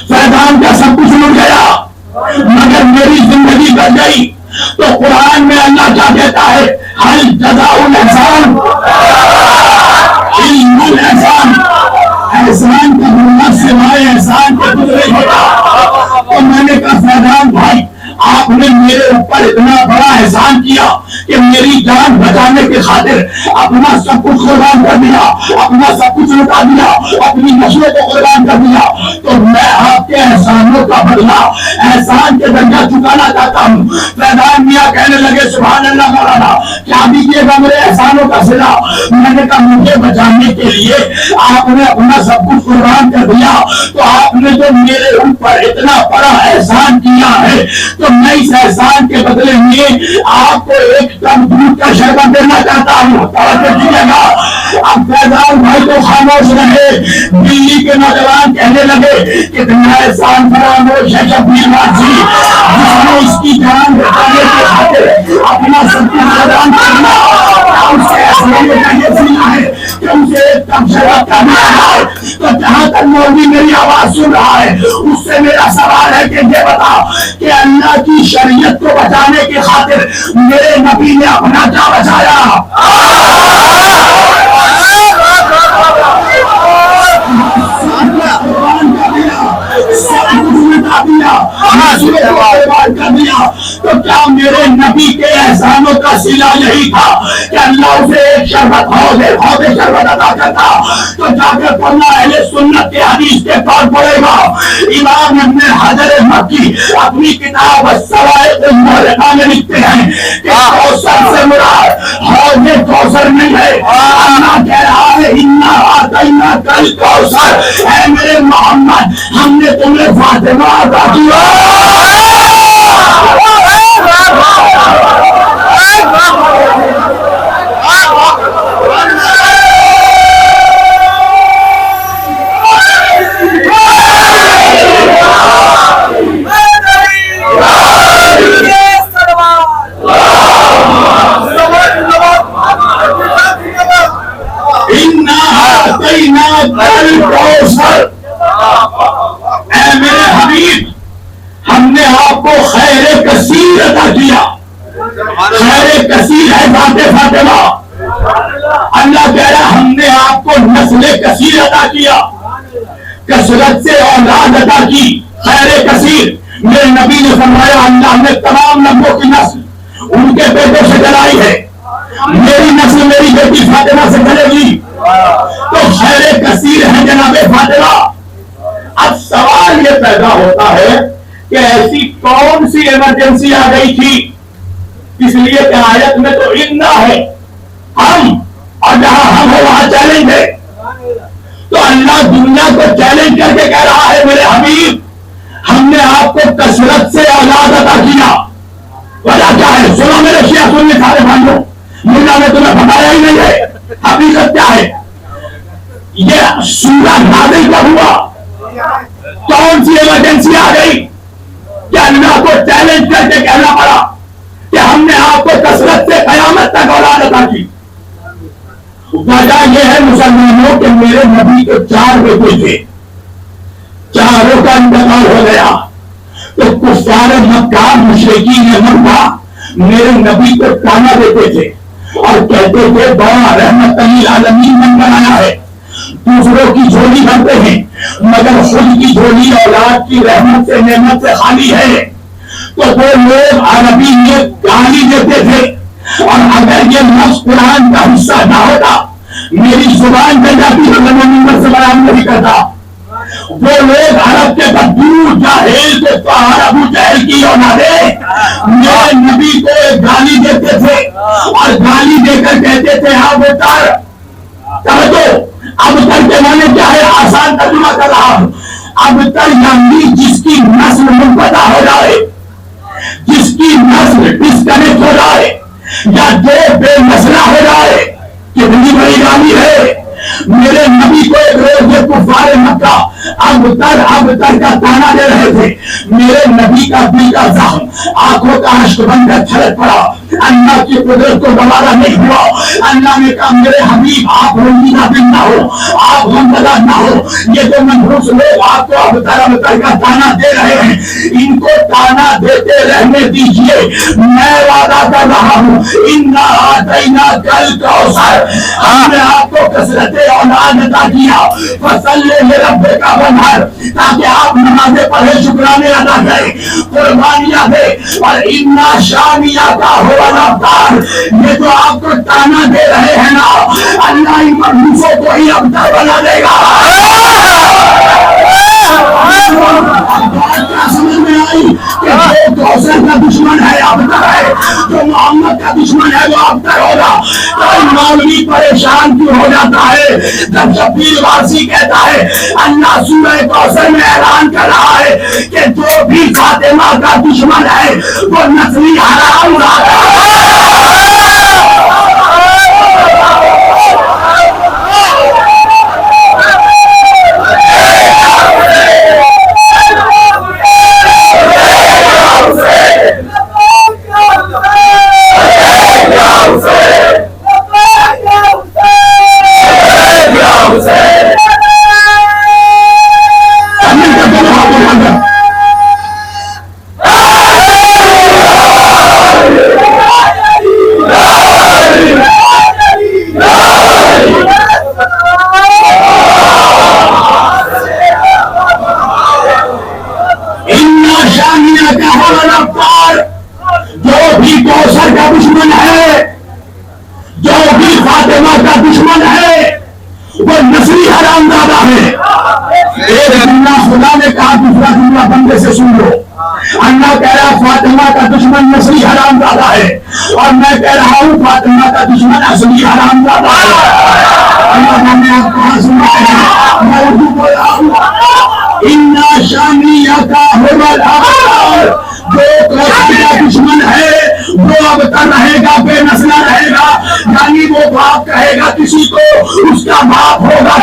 [SPEAKER 4] فیضان کا سب کچھ مل گیا مگر میری زندگی بچ گئی. تو قرآن میں اللہ کیا کہتا ہے ہل جزاء الاحسان الا الاحسان. احسان کا بدلہ سوائے احسان کے کچھ نہیں ہوتا. تو میں نے کہا فیضان بھائی آپ نے میرے اوپر اتنا بڑا احسان کیا کہ میری جان بچانے کی خاطر اپنا سب کچھ قربان کر دیا اپنا سب کچھ لٹا دیا اپنی نسلوں کو قربان کر دیا. تو میں آپ کے احسانوں کا بدلہ احسان کے ذریعہ چکانا چاہتا ہوں. فیضان میاں کہنے لگے سبحان اللہ مولانا کیا دیجیے گا میرے احسانوں کا صلہ؟ میں نے کہا مجھے بچانے کے لیے آپ نے اپنا سب کچھ قربان کر دیا تو آپ نے جو میرے اوپر اتنا بڑا احسان کیا ہے تو میں اس احسان کے بدلے میں آپ کو ایک ٹب دودھ کا شربت دینا چاہتا ہوں. توجہ کیجیے گا. اب فیضان بھائی تو خاموش رہے. دلی کے نوجوان کہنے لگے کتنا احسان فراموش ہے شبیر واسی جس نے اس کی جان بچانے کے خاطر اپنا سب کچھ قربان کرنا اس کے احسان کا یہ سینا ہے کہ اسے ایک ٹب شربت کا دیا ہے. تو جہاں تک مولوی میری آواز سن رہا ہے اس سے میرا سوال ہے کہ یہ بتا کہ اللہ کی شریعت کو بچانے کی خاطر میرے نبی نے اپنا کیا بچایا؟ تو کیا میرے نبی کے احسانوں کا صلہ یہی تھا کہ اللہ اسے ایک شربت حوض شربت عطا کرتا؟ تو جا کر پڑھنا اہل سنت کے حدیث کے طور پڑے گا. امام ابن حجر مکی اپنی کتاب السوائق المحرقہ میں لکھتے ہیں کہ کوثر سے مراد حوض کوثر نہیں ہے. اللہ کہہ رہا ہے انا اعطینا کل کوثر، اے میرے محمد ہم نے تمہیں فاطمہ عطا کیا۔ اے میرے حبیب ہم نے آپ کو خیر کثیر عطا کیا۔ خیر کثیر ہے ذات فاطمہ۔ اللہ کہہ رہا ہم نے آپ کو نسل کثیر عطا کیا، کثرت سے اولاد عطا کی، خیر کثیر۔ میرے نبی نے فرمایا اللہ نے تمام نبیوں کی نسل ان کے بیٹوں سے جلائی ہے، میری نسل میری بیٹی فاطمہ سے جلے گی، تو خیر کثیر ہے جناب فاطمہ۔ اب سوال یہ پیدا ہوتا ہے کہ ایسی کون سی ایمرجنسی آ گئی تھی؟ اس لیے کہ آیت میں تو انا ہے ہم، اور جہاں ہم ہو وہاں چیلنج ہے، تو اللہ دنیا کو چیلنج کر کے کہہ رہا ہے میرے حبیب ہم نے آپ کو کثرت سے اولاد عطا کیا۔ وجہ کیا ہے؟ سنو میرے شیعہ سننے سارے بھائیوں، ملا نے تمہیں بتایا ہی نہیں ہے حقیقت کیا ہے۔ یہ سورہ نازل کب ہوا؟ کون سی ایمرجنسی آ گئی کہ اللہ کو چیلنج کر کے کہنا پڑا کہ ہم نے آپ کو کثرت سے قیامت تک اولاد عطا کی؟ وجہ یہ ہے مسلمانوں کہ میرے نبی کے 4 بیٹے تھے، چاروں کا انتقال ہو گیا، تو کفار مکہ مشرکین مکہ میرے نبی کو تانا دیتے تھے اور کہتے تھے بڑا رحمت للعالمین من بنایا ہے، دوسروں کی جھولی بھرتے ہیں مگر خود کی جھولی اولاد کی رحمت سے نعمت سے خالی ہے۔ تو وہ لوگ عربی میں گالی دیتے تھے، اور اگر یہ لفظ قرآن کا حصہ نہ ہوتا میری زبان پہ جاتی ہے میں نمبر سے بیان نہیں کرتا۔ وہ لوگ عرب کے بدو جاہل کے ابو جہل کی اولادیں میرے نبی کو ایک گالی دیتے تھے اور گالی دے کر کہتے تھے اب اتر، توجہ اب تر کے معنی کیا ہے؟ آسان ترجمہ کر رہا ہوں۔ اب تر یعنی جس کی نسل منقطع ہو جائے، جس کی نسل ڈسکنیکٹ ہو جائے یا جو بے نسلہ ہو جائے، کتنی بڑی گالی ہے۔ میرے نبی کو ایک روز یہ کفار مکہ اب تر کا تانا دے رہے تھے، میرے نبی کا دل کا زخم آنکھوں کا اشک بن کر چھلک پڑا، اللہ کی قدرت کو گوارا نہیں ہوا۔ اللہ نے کہا میرے حبیب آپ رنجیدہ دل نہ ہو، آپ غمزدہ نہ ہو، یہ جو منحوس لوگ آپ کو اب تر کا تانا دے رہے ہیں ان کو تانا دیتے رہنے دیجئے، میں وعدہ کر رہا ہوں انا اعطینا کل کوثر، ہم نے آپ کو کثرت اولاد عطا کیا، فصلی لربک وانحر، تاکہ آپ نمازیں پڑھے شکرانے ادا کریں، قربانیاں دیں، اور انا شانیک هو الابتر، یہ جو آپ کو تانا دے رہے ہیں نا اللہ ان منحوسوں کو ہی ابتر بنا دے گا۔ سمجھ میں آئی کہ جو کوثر کا دشمن ہے ابتر ہے، جو محمد کا دشمن ہے وہ ابتر ہوگا۔ کوئی مولوی پریشان کیوں ہو جاتا ہے جب شبیر وارسی کہتا ہے اللہ سورہ کوثر میں اعلان کر رہا ہے کہ جو بھی فاطمہ کا دشمن ہے وہ نسلی حرام زادہ فاطمہ کا دشمن نسلی حرام زادہ ہے، اور میں کہہ رہا ہوں فاطمہ کا دشمن اصلی حرام زادہ ہے۔ دشمن ہے وہ اب تک رہے گا، بے نسلہ رہے گا، یعنی وہ باپ کہے گا کسی کو، اس کا باپ ہوگا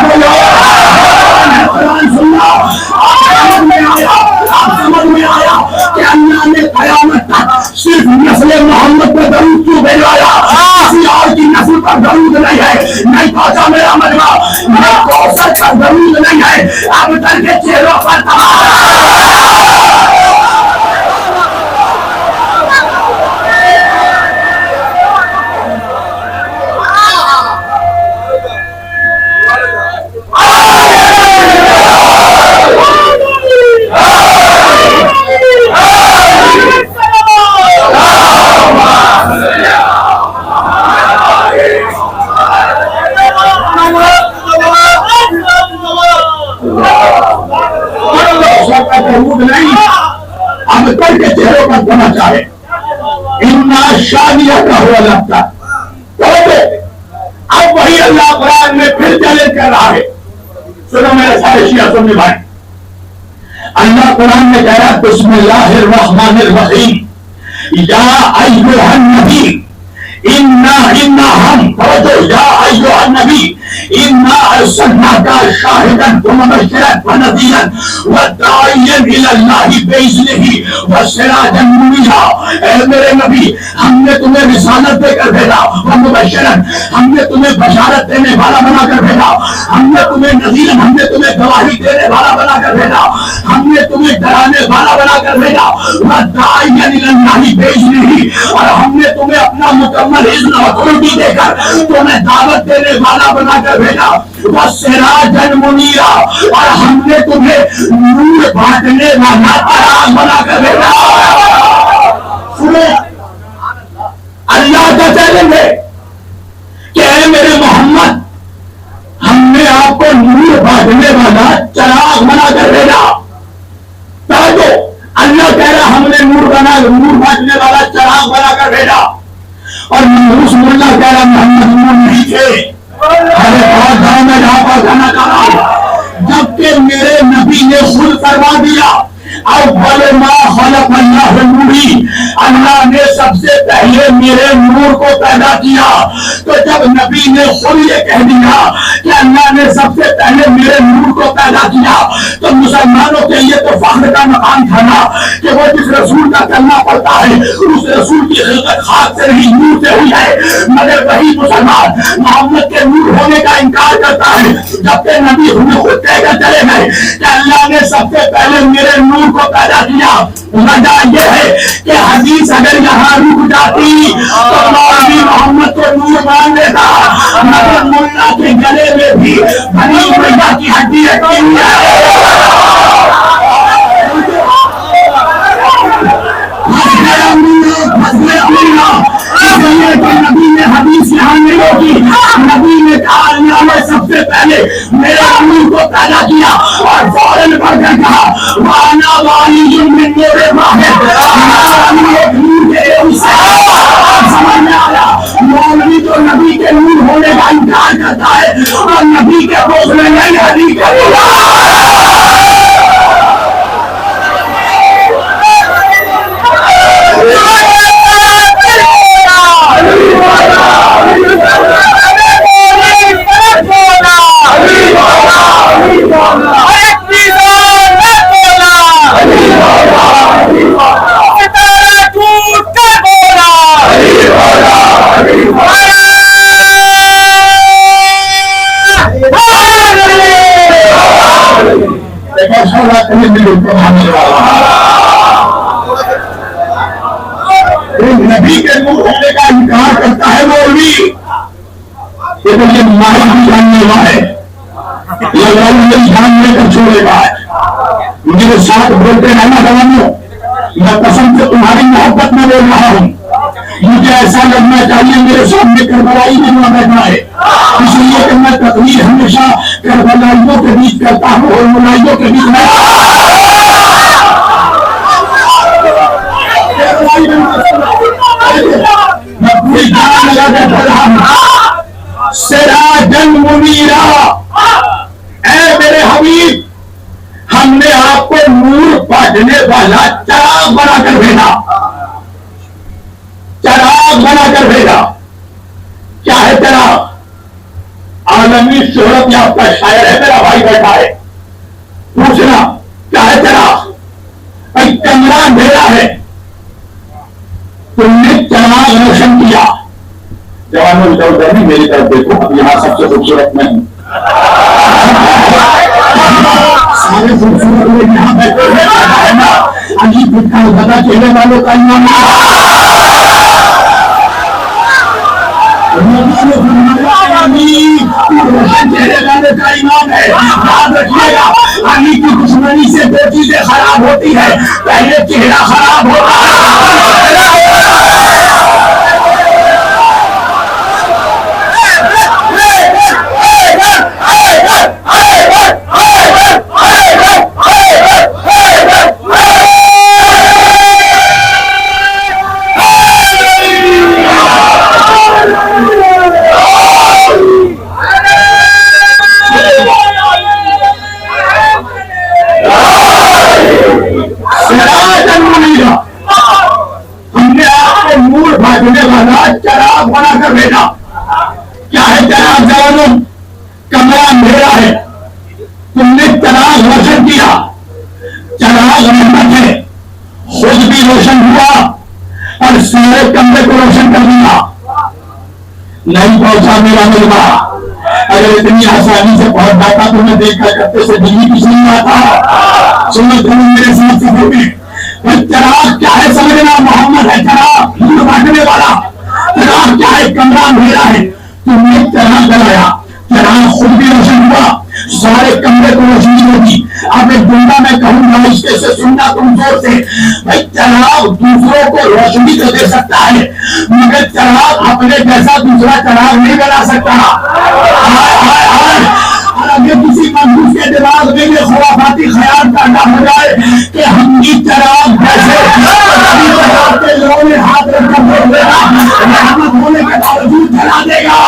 [SPEAKER 4] سمجھ میں آیا کہ اللہ نے قیامت تک صرف نسل محمد پر درود کیوں بھیجوایا؟ کسی اور کی نسل پر درود نہیں ہے، نہیں پہنچا میرا مجمع، نہیں کوثر پر درود نہیں ہے، اب تک کے چہروں پر نہیں، اب کل کے چہروں پر بنا چاہے اتنا شادیہ کا ہوا لگتا تو اب وہی اللہ قرآن میں پھر چیلنج کر رہا ہے. سنو میرے سارے شیعہ سننے بھائی، اللہ قرآن میں کہہ رہا بسم اللہ الرحمن الرحیم یا ایھا النبی انا ہم توجہ یا ایھا النبی انا ارسلناک شاہدا ومبشرا ونذیرا وداعیا الی اللہ باذنہ وسراجا منیرا. اے میرے نبی، ہم نے تمہیں رسالت دے کر بھیجا، ومبشرا ہم نے تمہیں بشارت دینے والا بنا کر بھیجا، ہم نے تمہیں نذیرا ہم نے تمہیں گواہی دینے والا بنا کر بھیجا، ہم نے تمہیں ڈرانے والا بنا کر بھیجا، وداعیا الی اللہ باذنہ اور ہم نے تمہیں اپنا مکمل اذن و اتھارٹی دے کر تمہیں دعوت دینے والا بنا کر بھیجا، وسراجا منیرا اور ہم نے تمہیں نور بانٹنے والا چراغ بنا کر بھیجا. سنیں، اللہ کا چیلنج ہے کہ اے میرے محمد، ہم نے آپ کو نور بانٹنے والا چراغ بنا کر بھیجا. توجہ، اللہ کہہ رہا ہم نے نور بانٹنے والا چراغ بنا کر بھیجا، اور منحوس ملا کہہ رہا محمد نور نہیں تھے. میں جہاں پر جانا چاہ رہا ہوں، جبکہ میرے نبی نے خود فرما دیا اول ما خلق اللہ نوری، اللہ نے سب سے پہلے میرے نور کو پیدا کیا. تو جب نبی نے خود یہ کہہ دیا کہ اللہ نے سب سے پہلے میرے نور کو پیدا کیا، تو مسلمانوں کے لیے تو فخر کا مقام تھا نا کہ وہ جس رسول کا کلمہ پڑھتا ہے اس رسول کی خلقت خاک سے نہیں نور سے ہوئی ہے. مگر وہی مسلمان محمد کے نور ہونے کا انکار کرتا ہے، جبکہ نبی ہمیں خود کہہ کر چلے گئے کہ اللہ نے سب سے پہلے میرے نور کو پیدا کیا. وجہ یہ ہے کہ حدیث اگر یہاں رک جاتی تو مولوی محمد کو نور مان لیتا، مگر ملا کے گلے میں بھی بنی میاں کی ہڈی رکھی ہوئی ہے. نبی نے حدیث یہاں نہیں ہوگی، نبی نے کہا اللہ نے سب سے پہلے میرے نور کو پیدا کیا اور فوراً پڑھ کر کہا وانا والی من نور واحد، سمجھ میں آیا. مولوی تو نبی کے نور ہونے کا انکار کرتا ہے اور نبی کے روز میں نہیں حدیث کرے گا. نبی کے نور ہونے کا انکار کرتا ہے مولوی، یہ تو یہ ماہر بھی جاننے والا ہے، یہ جاننے کا چھوڑے گا. میرے ساتھ بولتے رہنا جوانوں، میں قسم سے تمہاری محبت میں بول رہا ہوں، مجھے ایسا لگنا چاہیے میرے سامنے کربلائی بھی نہ بیٹھنا ہے، اس لیے کہ میں تقریر ہمیشہ کربلائیوں کے بیچ کرتا ہوں اور ملائیوں کے بیچ میں. سراج سراجا منیرا، اے میرے حبیب ہم نے آپ کو نور بانٹنے والا چراغ بنا کر بھیجا، چراغ بنا کر بھیجا۔ کیا ہے چراغ؟ عالمی شہرت یافتہ شاعر ہے میرا بھائی بیٹھا ہے، پوچھنا کیا ہے چراغ؟ بھائی کمرہ اندھیرا ہے، تم نے چراغ روشن کیا۔ جوانوں نہیں میری طرف دیکھو، اب یہاں سب سے خوبصورت میں ہوں، سارے خوبصورت لوگ یہاں بیٹھے ہیں، علی پھٹکا بتا چہرے والوں کا ایمان چہرے والے کا ایمان ہے۔ یاد رکھیے گا علی کی دشمنی سے دو چیزیں خراب ہوتی ہے، پہلے چہرہ خراب ہوتا ہے، چراغ بنا کر بھیجا۔ کیا ہے چراغ جوانوں؟ کمرہ اندھیرا ہے، تم نے چراغ روشن کیا، چراغ رحمت ہے، خود بھی روشن ہوا اور سارے کمرے کو روشن کر دیا۔ نہیں پہنچا میرا ملوا، اگر اتنی آسانی سے پہنچ جاتا تو میں دیکھا کرتے سے دلی کچھ نہیں آتا۔ سنو تم میرے ساتھ سفر میں چراغ کیا ہے سمجھنا، محمد ہے چراغ نور بانٹنے والا۔ چراغ کیا ہے؟ کمرہ اندھیرا ہے، تم نے چراغ جلایا، چراغ خود بھی روشن ہوا، سارے کمرے کو روشنی ہوگی۔ اب ایک جملہ میں کہوں گا، اس کے سے سننا تم زور سے، بھائی چراغ دوسروں کو روشنی تو دے سکتا ہے مگر چراغ اپنے جیسا دوسرا چراغ نہیں بنا سکتا۔ اور اگر کسی منحوس کے دماغ میں یہ خرافاتی خیال پیدا ہو جائے کہ ہم بھی چراغ جیسے چراغ کے لوگوں نے ہاتھ رکھ کر دیکھ لینا، رحمت ہونے کے باوجود جلا دے گا۔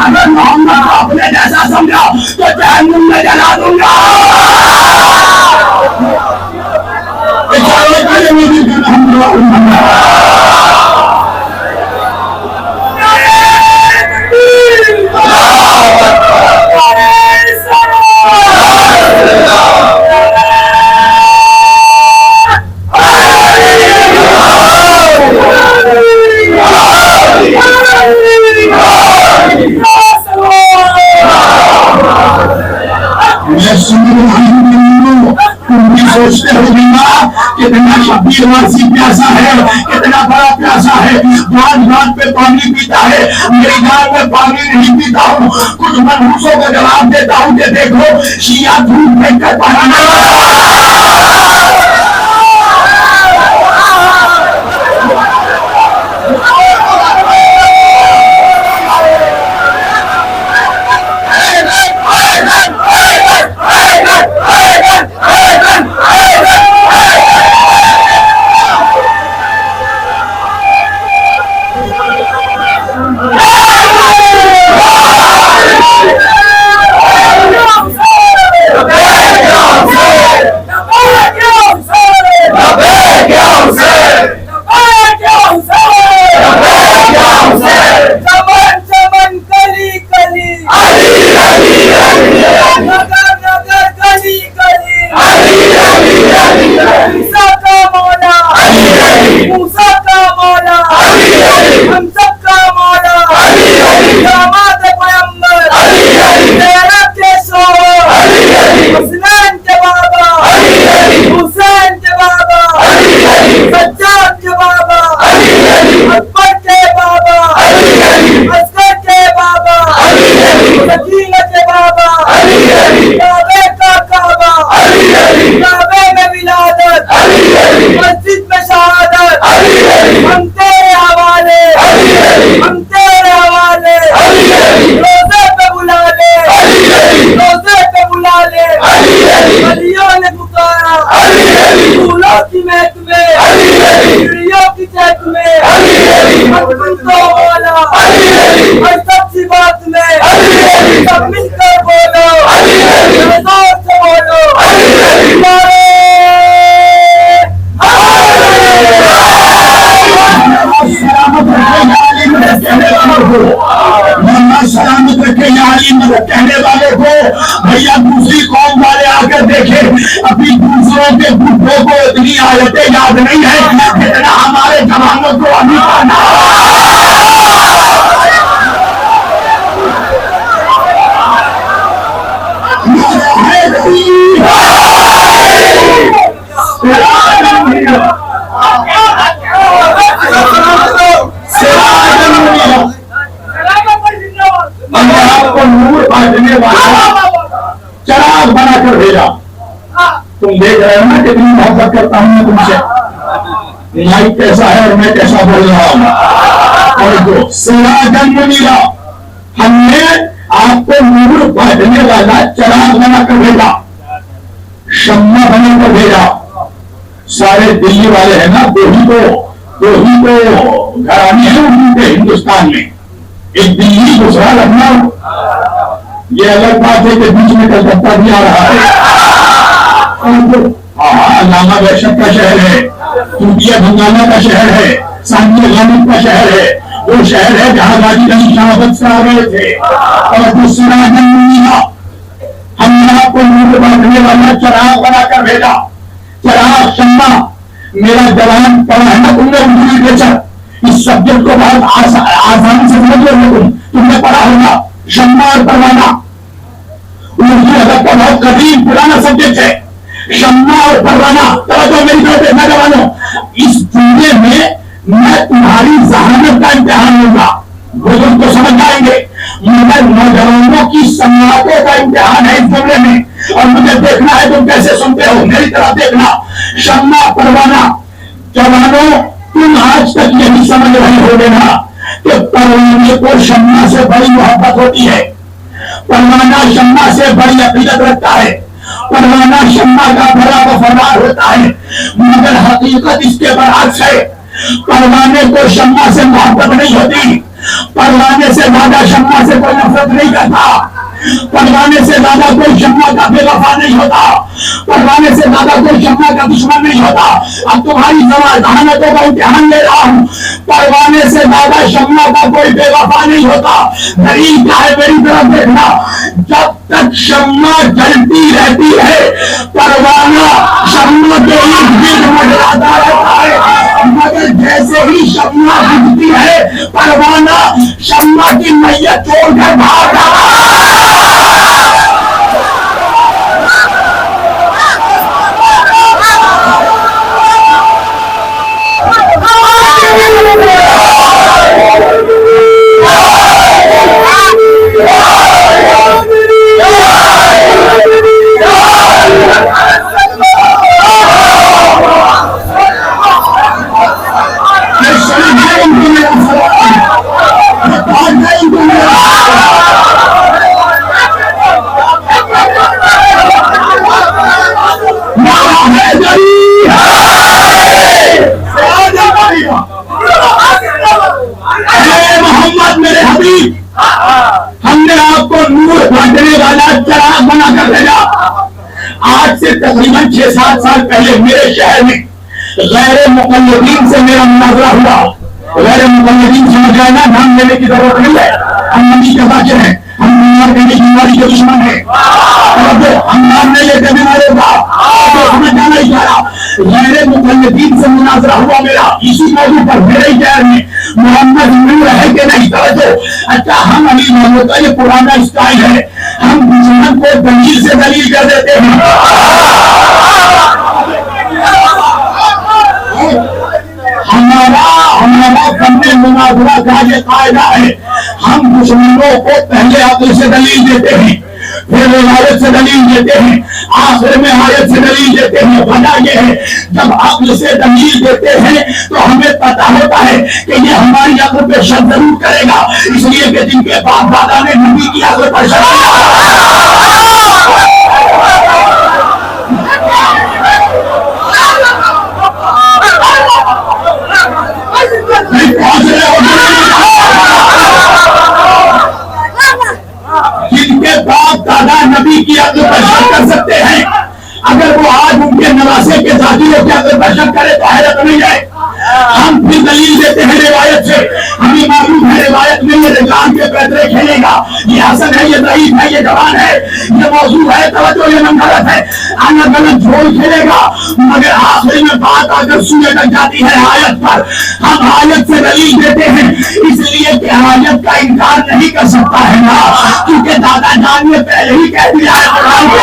[SPEAKER 4] اگر محمد کو اپنے جیسا سمجھا تو جہنم میں جلا دوں گا۔ سوچتے ہو گا کتنا شبیر وارسی پیاسا ہے، کتنا بڑا پیاسا ہے، گھاٹ گھاٹ پہ پانی پیتا ہے، میری گھر میں پانی نہیں پیتا ہوں۔ کچھ منحوسوں کو جواب دیتا ہوں کہ دیکھو شیعہ دھوپ پھینک کر پڑھانا
[SPEAKER 5] Yeah. اور سب سی بات میں سب مل کر بولو، زور سے بولو،
[SPEAKER 4] سلامت رکھے یا علی مدد کہنے والے کو بھیا دوسری قوم والے آ کر دیکھے ابھی دوسروں کے بھوٹوں کو اتنی آیتیں یاد نہیں ہے جتنا ہمارے جوانوں کو ابھی پڑھنا چراغ بنا کر بھیجا. تم دیکھ رہے ہو نا کتنی محبت کرتا ہوں میں تم سے. مائک کیسا ہے اور میں کیسا بول رہا ہوں. اور جو سراجن منیرا ہم نے آپ کو نور بانٹنے والا چراغ بنا کر بھیجا, شمع بنا کر بھیجا. سارے دلی والے ہیں نا, دو ہی تو گھرانے ہیں ان کے ہندوستان میں, ایک دلی دوسرا لکھنؤ. یہ الگ بات ہے کہ بیچ میں کلکتہ بھی آ رہا ہے. ہاں علامہ بیشک کا شہر ہے, چونکہ بنگالہ کا شہر ہے, سانجے غالب کا شہر ہے, وہ شہر ہے جہاں غازی علی شاہ وقت سے آ گئے تھے. اور دوسرا ہم نے آپ کو نور بانٹنے والا چراغ بنا کر بھیجا. چراغ شمع میرا جوان پڑھا ہے نا تم نے اردو لٹریچر, اس سبجیکٹ کو بہت آسانی سے سمجھ لو. تم نے پڑھا ہوگا شمع اور پروانہ, اردو ادب کا بہت قدیم پرانا سبجیکٹ ہے. شمع اور پروانہ, توجہ میری طرف دیکھنا جوانوں, اس جملے میں تمہاری ذہانت کا امتحان لوں گا. بزرگ تو سمجھ جائیں گے مگر نوجوانوں کی سماعتوں کا امتحان ہے اس جملے میں, اور مجھے دیکھنا ہے تم کیسے سنتے ہو. میری طرف دیکھنا, شمع پروانہ. جوانوں تم آج تک یہی سمجھ رہے ہو نا کہ پروانے کو شمع سے بڑی محبت ہوتی ہے, پروانہ شمع سے بڑی عقیدت رکھتا ہے, پروانہ شمع کا بڑا وفادار ہوتا ہے. مگر حقیقت اس کے برعکس ہے. پروانے کو شمع سے محبت نہیں ہوتی, پروانے سے زیادہ شمع سے کوئی نفرت نہیں کرتا, پروانے سے زیادہ کوئی شمع کا بے وفا نہیں ہوتا, پروانے سے زیادہ کوئی شمع کا دشمن نہیں ہوتا. اب تمہاری ذہانتوں کا امتحان لے رہا ہوں. پروانے سے زیادہ شمع کا کوئی بے وفا نہیں ہوتا. دلیل کیا ہے میری طرف دیکھنا, جب تک شمع جلتی رہتی ہے پروانہ شمع کے ارد گرد منڈلاتا رہتا ہے. مگر جیسے ہی شمع بجھتی ہے پروانہ شمع کی میت چھوڑ کر بھاگ رہا تقریباً 6-7 سال پہلے میرے شہر میں غیر مقلدین سے میرا مناظرہ ہوا. غیر مقلدین سمجھ جائے نا, نام لینے کی ضرورت نہیں ہے. ہم نبی کے باقی ہیں, ہم بیماری کے دشمن ہیں, ہم نام نہیں لیتے بیماروں کا, سمجھ جانا ہی چاہا. غیر مقلدین سے مناظرہ ہوا میرا اسی موضوع پر میرے شہر میں. محمد نور ہے کہ نہیں توجہ. اچھا ہم علی محمد کا یہ پرانا اسٹائل ہے, ہم دشمن کو دلیل سے دلیل کر دیتے ہیں. ہمارا فن مناظرہ کا یہ قاعدہ ہے, ہم دشمنوں کو پہلے عقل سے دلیل دیتے ہیں, پھر روایت سے دلیل دیتے ہیں, آخر میں آیت سے دلیل دیتے ہیں. وجہ یہ ہے جب عقل سے دلیل دیتے ہیں تو ہمیں پتہ ہوتا ہے کہ یہ ہماری عقل پہ شک ضرور کرے گا, اس لیے کہ جن کے باپ دادا نے نبی کی عقل پر شک کیا. پہنچ رہے ہو جو کیا بشک کرے تو حیرت نہیں ہے. ہم پھر دلیل دیتے ہیں روایت سے. ہمیں معلوم ہے روایت میں یہ رجحان کے پیدرے کھیلے گا, یہ حسن ہے, یہ ضعیف ہے, یہ جوان ہے, یہ موضوع ہے, توجہ یہ نمبرت ہے, الگ الگ جھول کھیلے گا. مگر آخر میں بات آ کر سوئے لگ جاتی ہے آیت پر. ہم آیت سے دلیل دیتے ہیں اس لیے کہ آیت کا انکار نہیں کر سکتا ہے نا, کیونکہ دادا جان نے پہلے ہی کہہ دیا ہے قرآن کے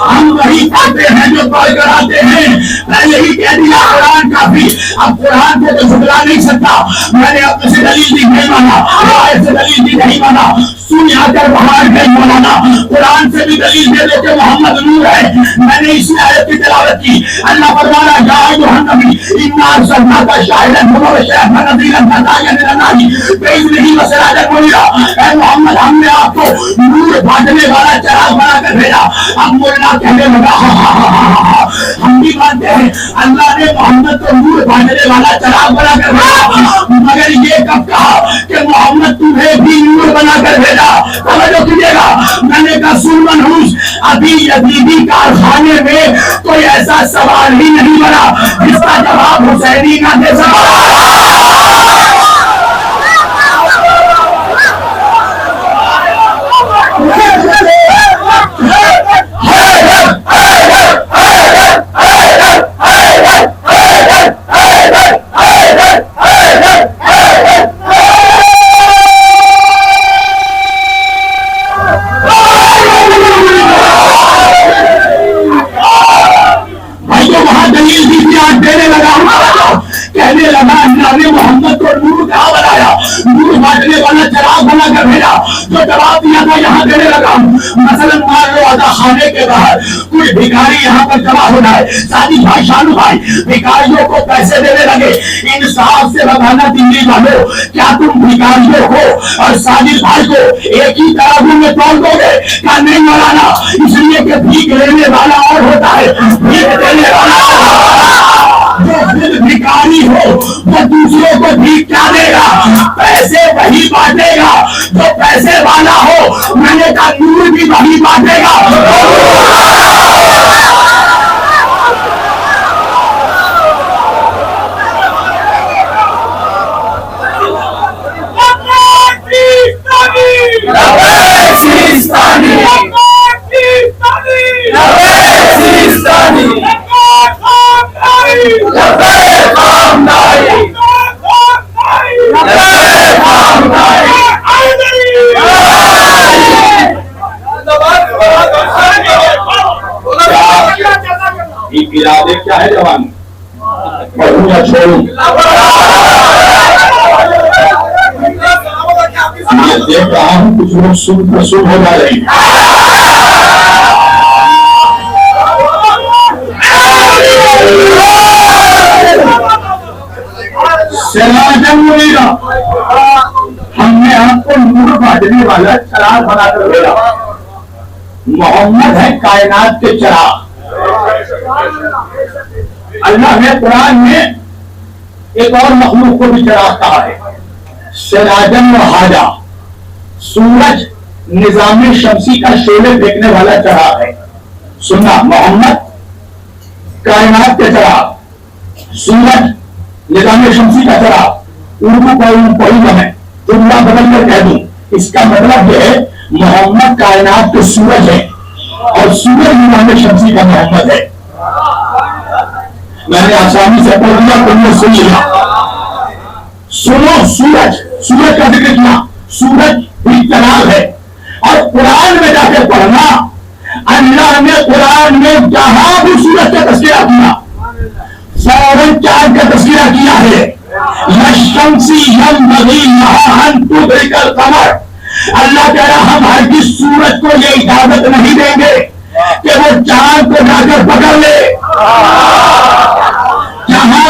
[SPEAKER 4] ہم وہی پڑھتے ہیں جو پڑھ کر آتے ہیں. پہلے ہی کہہ دیا قرآن کافی. اب قرآن کو تو جھٹلا نہیں سکتا. میں نے اپنے سے دلیل دی نہیں مانا, روایت سے دلیل دی نہیں مانا, سن آ کر باہر گئے مولانا. قرآن سے بھی دلیل دے دے کہ محمد نور ہے. میں نے اسی آیت کی تلاوت کی. اللہ فرمانا یا ایھا النبی انا ارسلناک شاہدا ومبشرا ونذیرا وداعیا الی اللہ باذنہ وسراجا منیرا. اے محمد ہم نے آپ کو نور بانٹنے والا چراغ بنا کر بھیجا. اب مولانا کہنے لگا ہم بھی مانتے ہیں اللہ نے محمد کو نور بانٹنے والا چراغ بنا کر بھیجا, مگر یہ کب کہا کہ محمد تمہیں بھی نور بنا کر بھیجا. توجہ کیجیے گا. میں نے کہا سن منحوس, ابھی یزیدی کارخانے میں کوئی ایسا سوال ہی نہیں بنا جس کا جواب حسینی نہ دے سکا. محمد کو نور کہاں بنایا, نور بانٹنے والا چراغ بنا کر بھیجا. جو جواب دیا تھا یہاں دینے لگا. مثلا مان لو ادا خانے کے باہر کوئی بھکاری یہاں پر جمع ہو جائے, سادی بھائی شانو بھائی بھکاریوں کو پیسے دینے لگے. انصاف سے بتانا دلی والوں, کیا تم بھکاریوں کو اور ساجد بھائی کو ایک ہی ترازو میں تول دو گے؟ کیا نہیں مولانا, اس لیے کہ بھیک لینے والا اور ہوتا ہے, بھیک دینے والا جو خود بھکاری ہو وہ دوسروں کو بھیک کیا دے گا؟ پیسے وہی بانٹے گا جو پیسے والا ہو. میں نے کہا نور بھی وہی بانٹے گا. ارادے کیا ہے جوان پڑھوں یا چھوڑوں؟ میں دیکھ رہا ہوں کچھ لوگ سن کر سن ہو جا رہے ہیں. سراجم منیرا, ہم نے آپ کو نور بانٹنے والا چراغ بنا کر بھیجا. محمد ہے کائنات کے چراغ. اللہ نے قرآن میں ایک اور مخلوق کو بھی چراغ کہا ہے, سراجن و حاجہ. سورج نظام شمسی کا شعلے دیکھنے والا چراغ ہے. سننا, محمد کائنات کے چراغ, سورج نظام شمسی کا چراغ. اردو پڑھی میں جملہ بدل کر کہہ دوں, اس کا مطلب یہ ہے محمد کائنات کے سورج ہے اور سورج نظام شمسی کا محمد ہے. میں نے آسانی سے پڑھ لیا, تم نے سن لیا. سنو, سورج کا ذکر کیا. سورج بھی چراغ ہے اور قرآن میں جا کے پڑھنا, اللہ نے قرآن میں جہاں بھی سورج کا تذکرہ کیا فوراً چاند کا تذکرہ کیا ہے. للشمس ينبغي لها أن تدرك القمر. اللہ کہہ رہا ہم ہرگز سورج کو یہ اجازت نہیں دیں گے کہ وہ چاند کو جا کر پکڑ لے. جہاں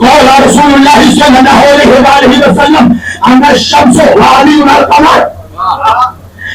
[SPEAKER 4] قال رسول الله صلى الله عليه وسلم أن الشمس وعلي القمر।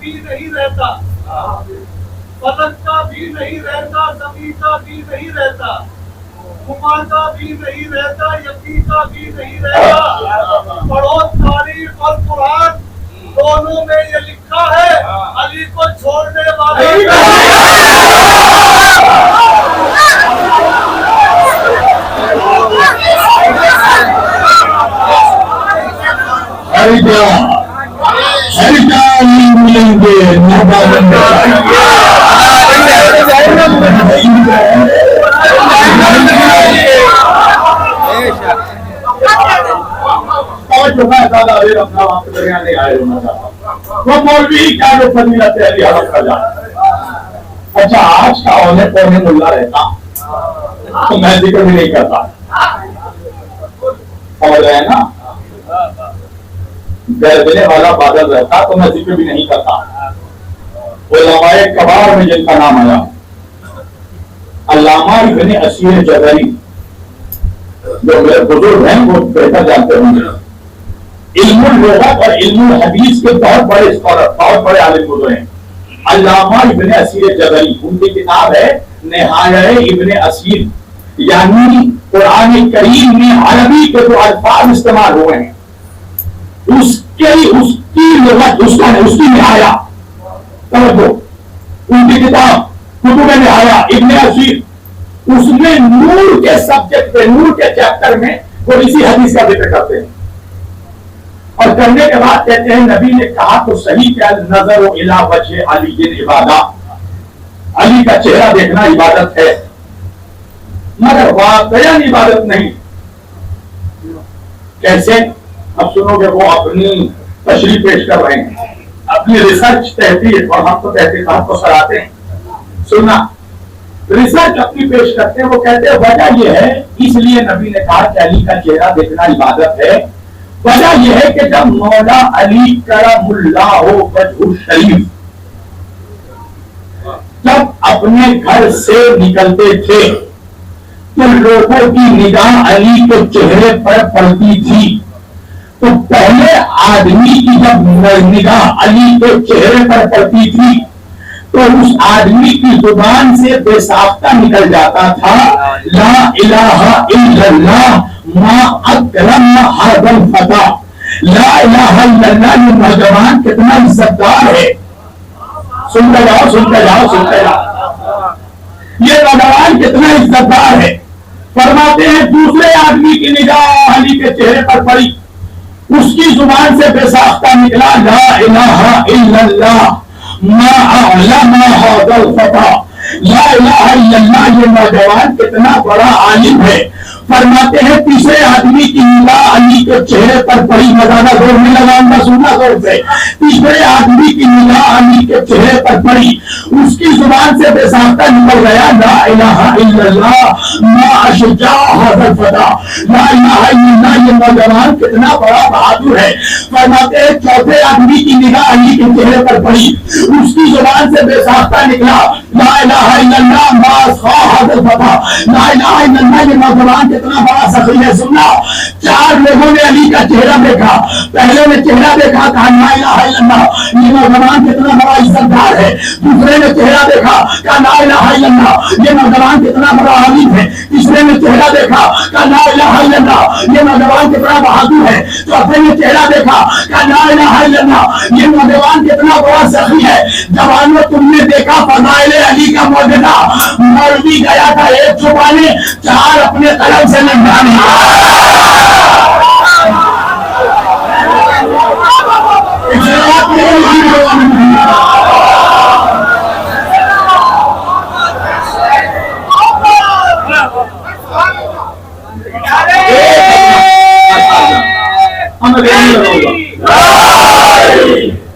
[SPEAKER 1] بھی نہیں رہتا، پلک کا بھی نہیں رہتا، زمین کا بھی نہیں رہتا، گمان کا بھی نہیں رہتا، یقین کا بھی نہیں رہتا۔ پڑھو تاریخ اور قرآن دونوں میں یہ لکھا ہے علی کو چھوڑنے والے
[SPEAKER 4] ملیں گے اور جو میں زیادہ دیر اپنا وقت درمیان نہیں آئے ہونا چاہتا وہ مولوی کیا جو فضیلت ہے حلق کا جانا۔ اچھا آج کا اونے پونے ملا رہتا تو میں ذکر بھی نہیں کرتا اور ہے نا گردنے والا بادل رہتا تو میں ذکر بھی نہیں کرتا۔ علماء کبار میں جن کا نام آیا علامہ ابن اسیر جزری جو میرے بزرگ ہیں وہ بہتر جانتے ہوں گے، علم اللغت اور علم الحدیث کے بہت بڑے اسکالر، بہت بڑے عالم گزرے ہیں۔ علامہ ابن اسیر جزری ان کی کتاب ہے نہایہ ابن اسیر، یعنی قرآن کریم میں عربی کے جو الفاظ استعمال ہوئے ہیں اس کی لغت اس کی نہایا توجہ، ان کی کتاب کتب نہایا ابن اسیر، اس میں نور کے سبجیکٹ پہ نور کے چیپٹر میں وہ اسی حدیث کا ذکر کرتے ہیں اور کرنے کے بعد کہتے ہیں نبی نے کہا تو صحیح کہ نظر و الی وجہ علی عبادہ، علی کا چہرہ دیکھنا عبادت ہے مگر واقعا عبادت نہیں۔ کیسے؟ اب سنو گے، وہ اپنی تشریح پیش کر رہے ہیں، اپنی ریسرچ تحقیق، اور ہم تو تحقیق ہم کو سراتے ہیں، سننا ریسرچ اپنی پیش کرتے ہیں۔ وہ کہتے ہیں وجہ یہ ہے، اس لیے نبی نے کہا کہ علی کا چہرہ دیکھنا عبادت ہے، وجہ یہ ہے کہ جب مولا علی کرم اللہ وجہ شریف جب اپنے گھر سے نکلتے تھے تو لوگوں کی نگاہ علی کے چہرے پر پڑتی تھی، تو پہلے آدمی کی جب نگاہ علی کے چہرے پر پڑتی تھی تو اس آدمی کی زبان سے بے ساختہ نکل جاتا تھا لا الہ الا اللہ ما اکرم ھذا الفتى، لا الہ الا اللہ۔ یہ نوجوان کتنا عزت دار ہے، سنتے جاؤ سنتے جاؤ سنتے جاؤ، یہ نوجوان کتنا عزت دار ہے۔ فرماتے ہیں دوسرے آدمی کی نگاہ علی کے چہرے پر پڑی، اس کی زبان سے بے ساختہ نکلا لا الہ الا اللہ ما اعلم ھذا الفتى، لا الہ الا اللہ۔ یہ نوجوان کتنا بڑا عالم ہے۔ فرماتے ہیں تیسرے آدمی کی نگاہ علی کے چہرے پر پڑی، مزادہ زور میں لگاؤں گا، سننا زور سے، تیسرے آدمی کی نگاہ علی کے چہرے پر پڑی، اس کی زبان سے بے ساختہ نکل گیا لا الہ الا اللہ ما اشجاع ھذا الفتى، لا الہ الا اللہ۔ یہ نوجوان کتنا بڑا بہادر ہے۔ فرماتے ہیں چوتھے آدمی کی نگاہ علی کے چہرے پر پڑی، اس کی زبان سے بے ساختہ نکلا لا الہ الا اللہ ما اصغى ھذا الفتى، لا الہ الا اللہ۔ یہ نوجوان کتنا بڑا سخی ہے۔ سننا، چار لوگوں نے علی کا چہرہ دیکھا، پہلے نے چہرہ دیکھا کہا لا الہ الا اللہ، یہ نوجوان کتنا بڑا عزت دار ہے۔ دوسرے نے چہرہ دیکھا کہا لا الہ الا اللہ، یہ نوجوان کتنا بڑا عالم ہے۔ تیسرے نے چہرہ دیکھا کہا لا الہ الا اللہ، یہ نوجوان کتنا بہادر ہے۔ چوتھے نے چہرہ دیکھا کہا لا الہ الا اللہ، یہ نوجوان کتنا بڑا سخی ہے۔ جوانوں تم نے دیکھا فضائل علی کا معجزہ، مولوی گیا تھا ایک چھپانے، چار اپنے قلم سے نمٹانے۔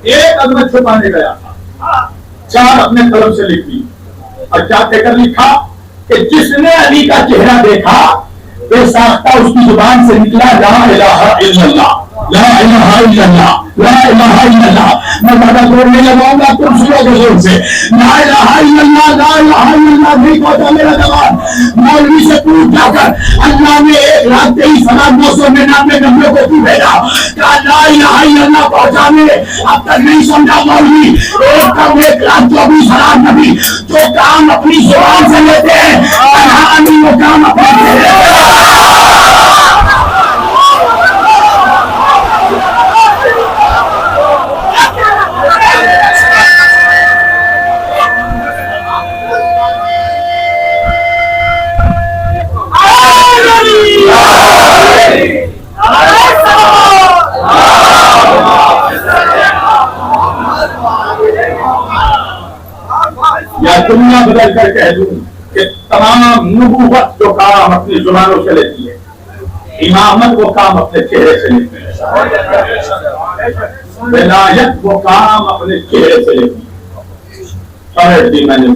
[SPEAKER 4] ایک عظمت چھپانے گیا تھا، چار اپنے قلم سے لکھ دی، اور کیا کہہ کر لکھا کہ جس نے علی کا چہرہ دیکھا بے ساختہ اس کی زبان سے نکلا لا الہ الا اللہ، لا الہ الا اللہ۔ لا الہ الا اللہ. میں زیادہ زور نہیں لگاؤں گا کرسیوں کے زور سے. لا الہ الا اللہ, لا الہ الا اللہ نہیں پہنچا میرا زبان. مولوی سے پوچھ جا کر اللہ نے 1,23,999 نمبروں کو کیوں بھیجا؟ کہا لا الہ الا اللہ پہنچانے. اب تک نہیں سمجھا مولوی. 1,24,000 نبی جو کام اپنی زبان سے لیتے ہیں وہ کام اپنے یا دنیا بدل کر کہہ دوں کہ تمام نبوت جو کام اپنی زبانوں سے لیتی ہے, امامت وہ کام اپنے چہرے سے لیتی ہے, ولایت وہ کام اپنے چہرے سے لیتی ہے. سمجھ دی میں نے,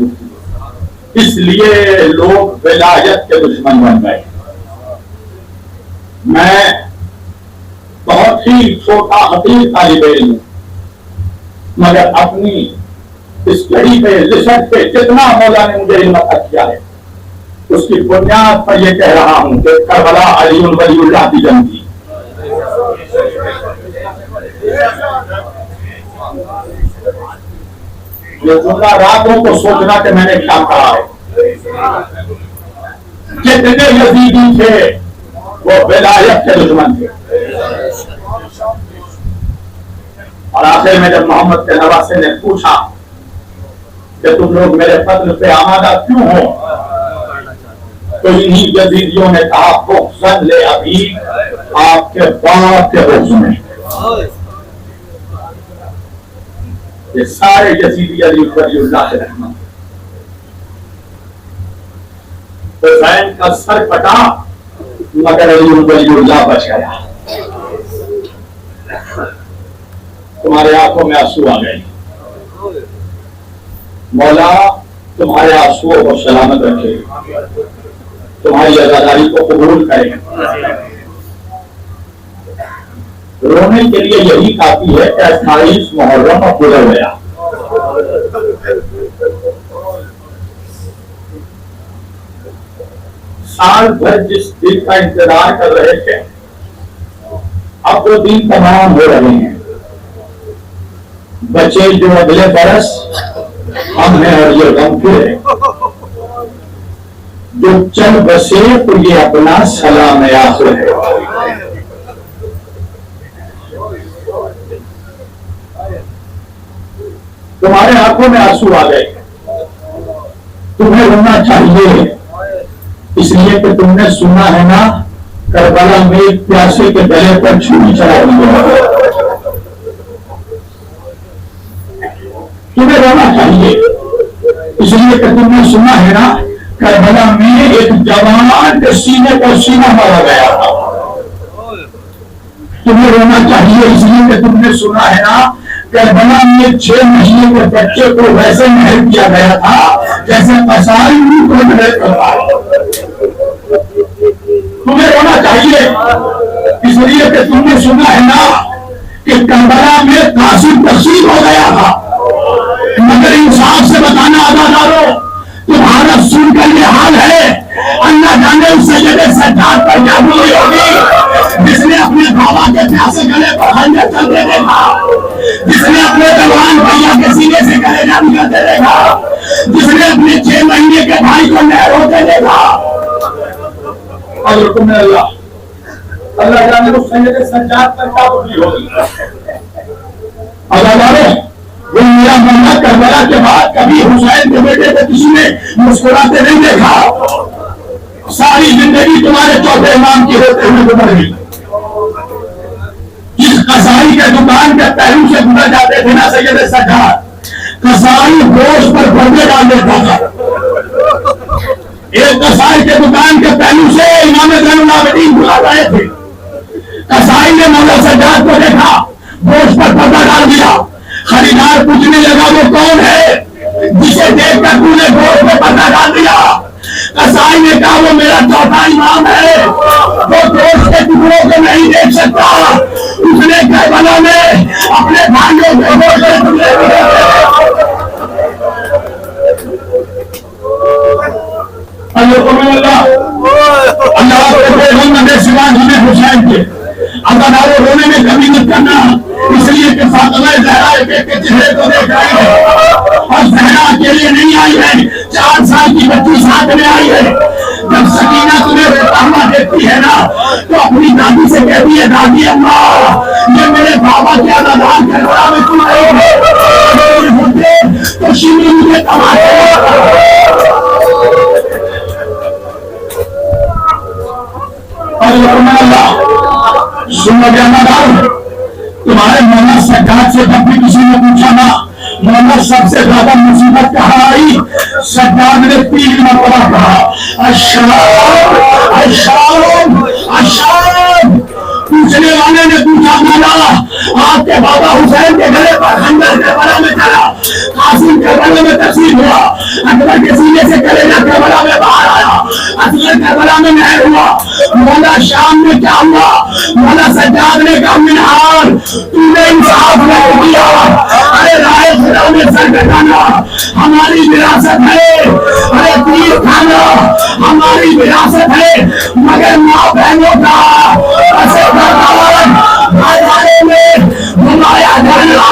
[SPEAKER 4] اس لیے لوگ ولایت کے دشمن بن گئے. میں بہت ہی چھوٹا حقیر طالب علم ہوں, مگر اپنی اسٹڈی پہ ریسرچ پہ جتنا مولا نے مجھے علم عطا کیا ہے اس کی بنیاد پر یہ کہہ رہا ہوں کہ کربلا علی ولی اللہ کی جنگ تھی. یہ جملہ راتوں کو سوچنا کہ میں نے کیا کہا ہے. جتنے یزیدی تھے وہ ولایت کے دشمن تھے. اور آخر میں جب محمد کے نواسے نے پوچھا کہ تم لوگ میرے فضل پہ آمادہ کیوں ہو, تو انہی یزیدیوں نے کہا بغضاً لے ابھی آپ کے باپ کے بغض میں. یہ سارے یزیدی علی ولی اللہ سے رحمت. حسین کا سر کٹا مگر علی ولی اللہ بچ گیا. تمہارے آنکھوں میں آنسو آ گئے. مولا تمہارے آنسوؤں کو سلامت رکھے, تمہاری عزاداری کو قبول کرے. رونے کے لیے یہی کافی ہے کہ 28 محرم اب گزر گیا. سال بھر جس دن کا انتظار کر رہے تھے اب وہ دن تمام ہو رہے ہیں. بچے جو اگلے برس ہم ہیں اور یہ غم پھر ہے. جو چل بسے تو یہ اپنا سلام آخر ہے. تمہارے آنکھوں میں آنسو آ گئے. تمہیں رونا چاہیے اس لیے کہ تم نے سنا ہے نا کربلا میں پیاسے کے گلے پر چھری چڑھا دی. تمہیں رونا چاہیے اس لیے کہ تم نے سنا ہے نا کربلا میں ایک جوان کے سینے کو سینہ مارا گیا تھا. تمہیں رونا چاہیے اس لیے کہ تم نے سنا ہے نا کربلا میں 6 مہینے کے بچے کو ویسے محل کیا گیا تھا جیسے قصائی کو محل کرتا ہے. تمہیں رونا چاہیے اس لیے کہ تم نے سنا ہے نا کہ کربلا میں قاسم تقسیم ہو گیا تھا. مگر انصاف سے بتانا عزادارو تمہارا سن کر یہ حال ہے. اللہ جانے اس سید سجاد پر کیا بولی ہوگی جس نے اپنے بابا کے پیاسے گلے پر خنجر چلتے دیکھا, جس نے اپنے جوان بھیا کے سینے سے گلے نہ نکلتے دیکھا, جس نے اپنے 6 مہینے کے بھائی کو نہر ہوتے دیکھا. اللہ جانے اس سید سجاد پر کیا بولی ہوگی. عزادارو وہ میرا مولا کربلا کے بعد کبھی حسین کے بیٹے کو کسی نے مسکراتے نہیں دیکھا. ساری زندگی تمہارے چوتھے امام کی ہوتے ہوئے گزر گئی. جس قصائی کے دکان کے پہلو سے گزر جاتے تھے نا سید سجاد, قصائی گوشت پر پردے ڈال دیتا تھا. ایک قصائی کے دکان کے پہلو سے امام زین العابدین گزر رہے تھے. قصائی نے مولا سجاد کو دیکھا, گوشت پر پردہ ڈال دیا. خریدار پوچھنے لگا وہ کون ہے جسے دیکھ کر تو نے گوشت میں پردہ ڈال دیا؟ قصائی نے کہا وہ میرا چوتھا امام ہے، وہ گوشت کے ٹکڑوں کو نہیں دیکھ سکتا، اس نے کربلا میں اپنے بھائیوں کے گوشت کے ٹکڑے دیے۔ اللہ کے پیغمبر نے سوا ہمیں حسین کے ادادار رونے میں کمی مت کرنا، اس لیے کہ فاطمہ زہرا ایک کے چہرے کو دیکھ رہی ہے، اور زہرا اکیلے نہیں آئی ہے، 4 سال کی بچی ساتھ میں آئی ہے۔ جب سکینہ تمہیں روتا ہوا دیکھتی ہے نا تو اپنی دادی سے کہتی ہے دادی اماں یہ میرے بابا کے ادادار کربلا میں تم آئی ہوتے تو شمری مجھے تمہارے سنو جانب تمہارے مولا سجاد سے جب بھی کسی نے پوچھا نا مولا سب سے زیادہ مصیبت کہاں آئی، سجاد نے 3 مرتبہ کہا الشام الشام الشام۔ پوچھنے والے نے پوچھا مولا آپ کے بابا حسین کے گلے پر خنجر کربلا میں چلا، قاسم کربلا میں تقسیم ہوا، اکبر کے سینے سے کلیجہ کربلا میں باہر آیا، اصغر کربلا میں نہر ہوا، مولا شام میں کیا ہوا؟ مولا سجاد نے کہا منہار تو نے انصاف نہیں کیا، ارے رائے خدا میں سر کٹانا ہماری وراثت ہے، ارے تیر کھانا ہماری وراثت ہے، مگر ماں بہنوں کا بازاروں میں گھمایا جانا۔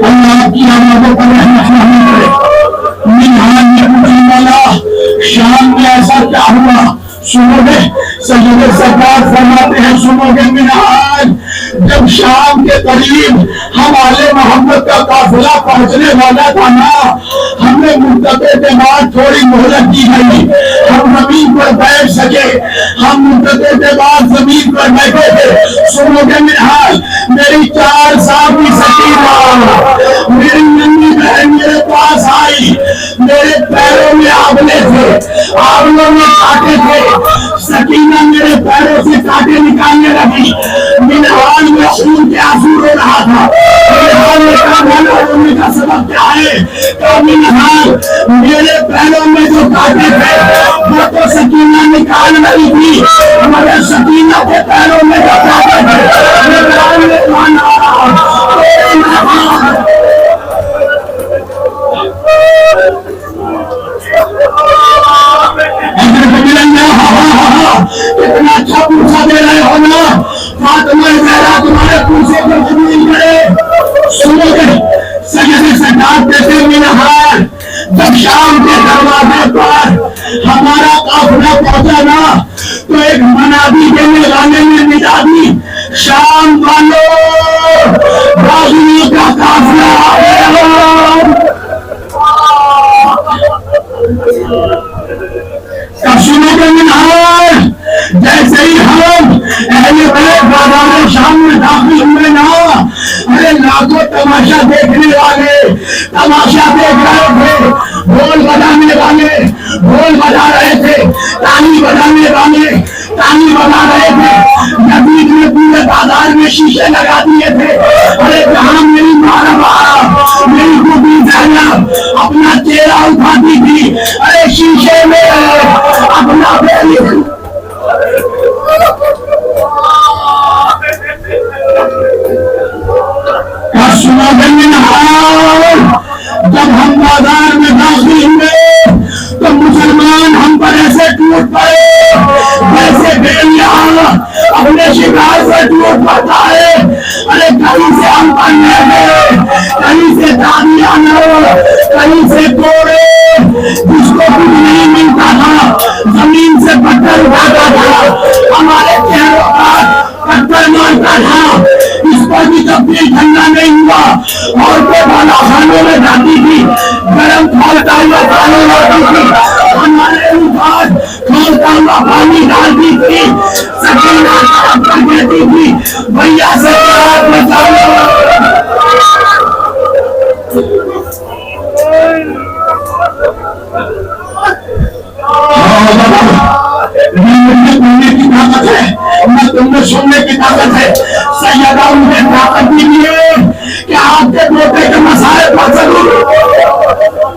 [SPEAKER 4] اللہ کی آمدوں پر رحمت کرے۔ منہان نے پوچھی مولا شام میں ایسا کیا ہوا؟ سنو گے سید سرکار فرماتے ہیں سنو گے منہان جب شام کے قریب ہم آل محمد کا قافلہ پہنچنے والا تھا نا ہم نے منتظر کے بعد تھوڑی مہلت دی گئی، ہم زمین پر بیٹھ سکے، ہم منتظر کے بعد زمین پر بیٹھے تھے۔ سنو گے منہان میری 4 سال کی سکینہ میری ننھی بہن میرے پاس آئی، میرے پیروں میں آبلے تھے، آبلوں میں کانٹے تھے، سکینہ میرے پیروں سے کانٹے نکالنے لگی، منہان میں خون کے آنسو رو رہا تھا۔ منہان نے کہا مولا رونے کا سبب کیا ہے؟ کہ منہان میرے پیروں میں جو کانٹے تھے وہ تو سکینہ نکال رہی تھی، مگر سکینہ کے پیروں میں جو کانٹے تھے منہان نے مانا کتنا اچھا پوچھا دے رہے ہو نا فاطمہ زہرا تمہارے پوچھے کو قبول کرے۔ سنو گے سید سجاد کہتے منہان جب شام کے دروازے پر ہمارا قافلہ پہنچا نا تو ایک منادی دینے والے نے ندا دی شام والو باغیوں کا قافلہ آ گیا۔ اب سنو گے منہان جیسے ہی ہم اہل بیت بازار شام میں داخل ہوئے نا ارے لاکھوں تماشا دیکھنے والے تماشا دیکھ رہے تھے، ڈھول بجانے والے ڈھول بجا رہے تھے، تالی بجانے والے تالی بجا رہے تھے، یزید نے پورے بازار میں شیشے لگا دیے تھے۔ ارے جہاں میری ماں میری خوبی زینب اپنا چہرہ اٹھاتی تھی ارے شیشے میں اپنا بیلی سنا منہان جب ہم بازار میں داخل ہوئے تو مسلمان ہم پر ایسے ٹوٹ پڑے جیسے بیلیا اپنے شکار سے ٹوٹ پڑتا ہے۔ ارے کہیں سے ہم پڑھنے گئے، کہیں سے دادیاں کہیں سے کوڑے، جس کو کچھ نہیں ملتا تھا زمین سے پتھر اٹھاتا تھا، ہمارے چہروں پر پتھر مارتا تھا، اس پر بھی تبدیل ٹھنڈا نہیں ہوا اور کو بالا خانوں میں جاتی تھی، گرم کھولتا ہوا پانی لاتی تھی، ہمارے اوپر کھولتا ہوا پانی ڈالتی تھی، سکینہ طرف کر دیتی تھی بھیا سے ہاتھ بچاؤ۔ کی طاقت ہے تم میں سننے کی طاقت ہے. سیدہ انہیں طاقت دی ہے کہ آپ کے بیٹے کے مسائل پر ضرور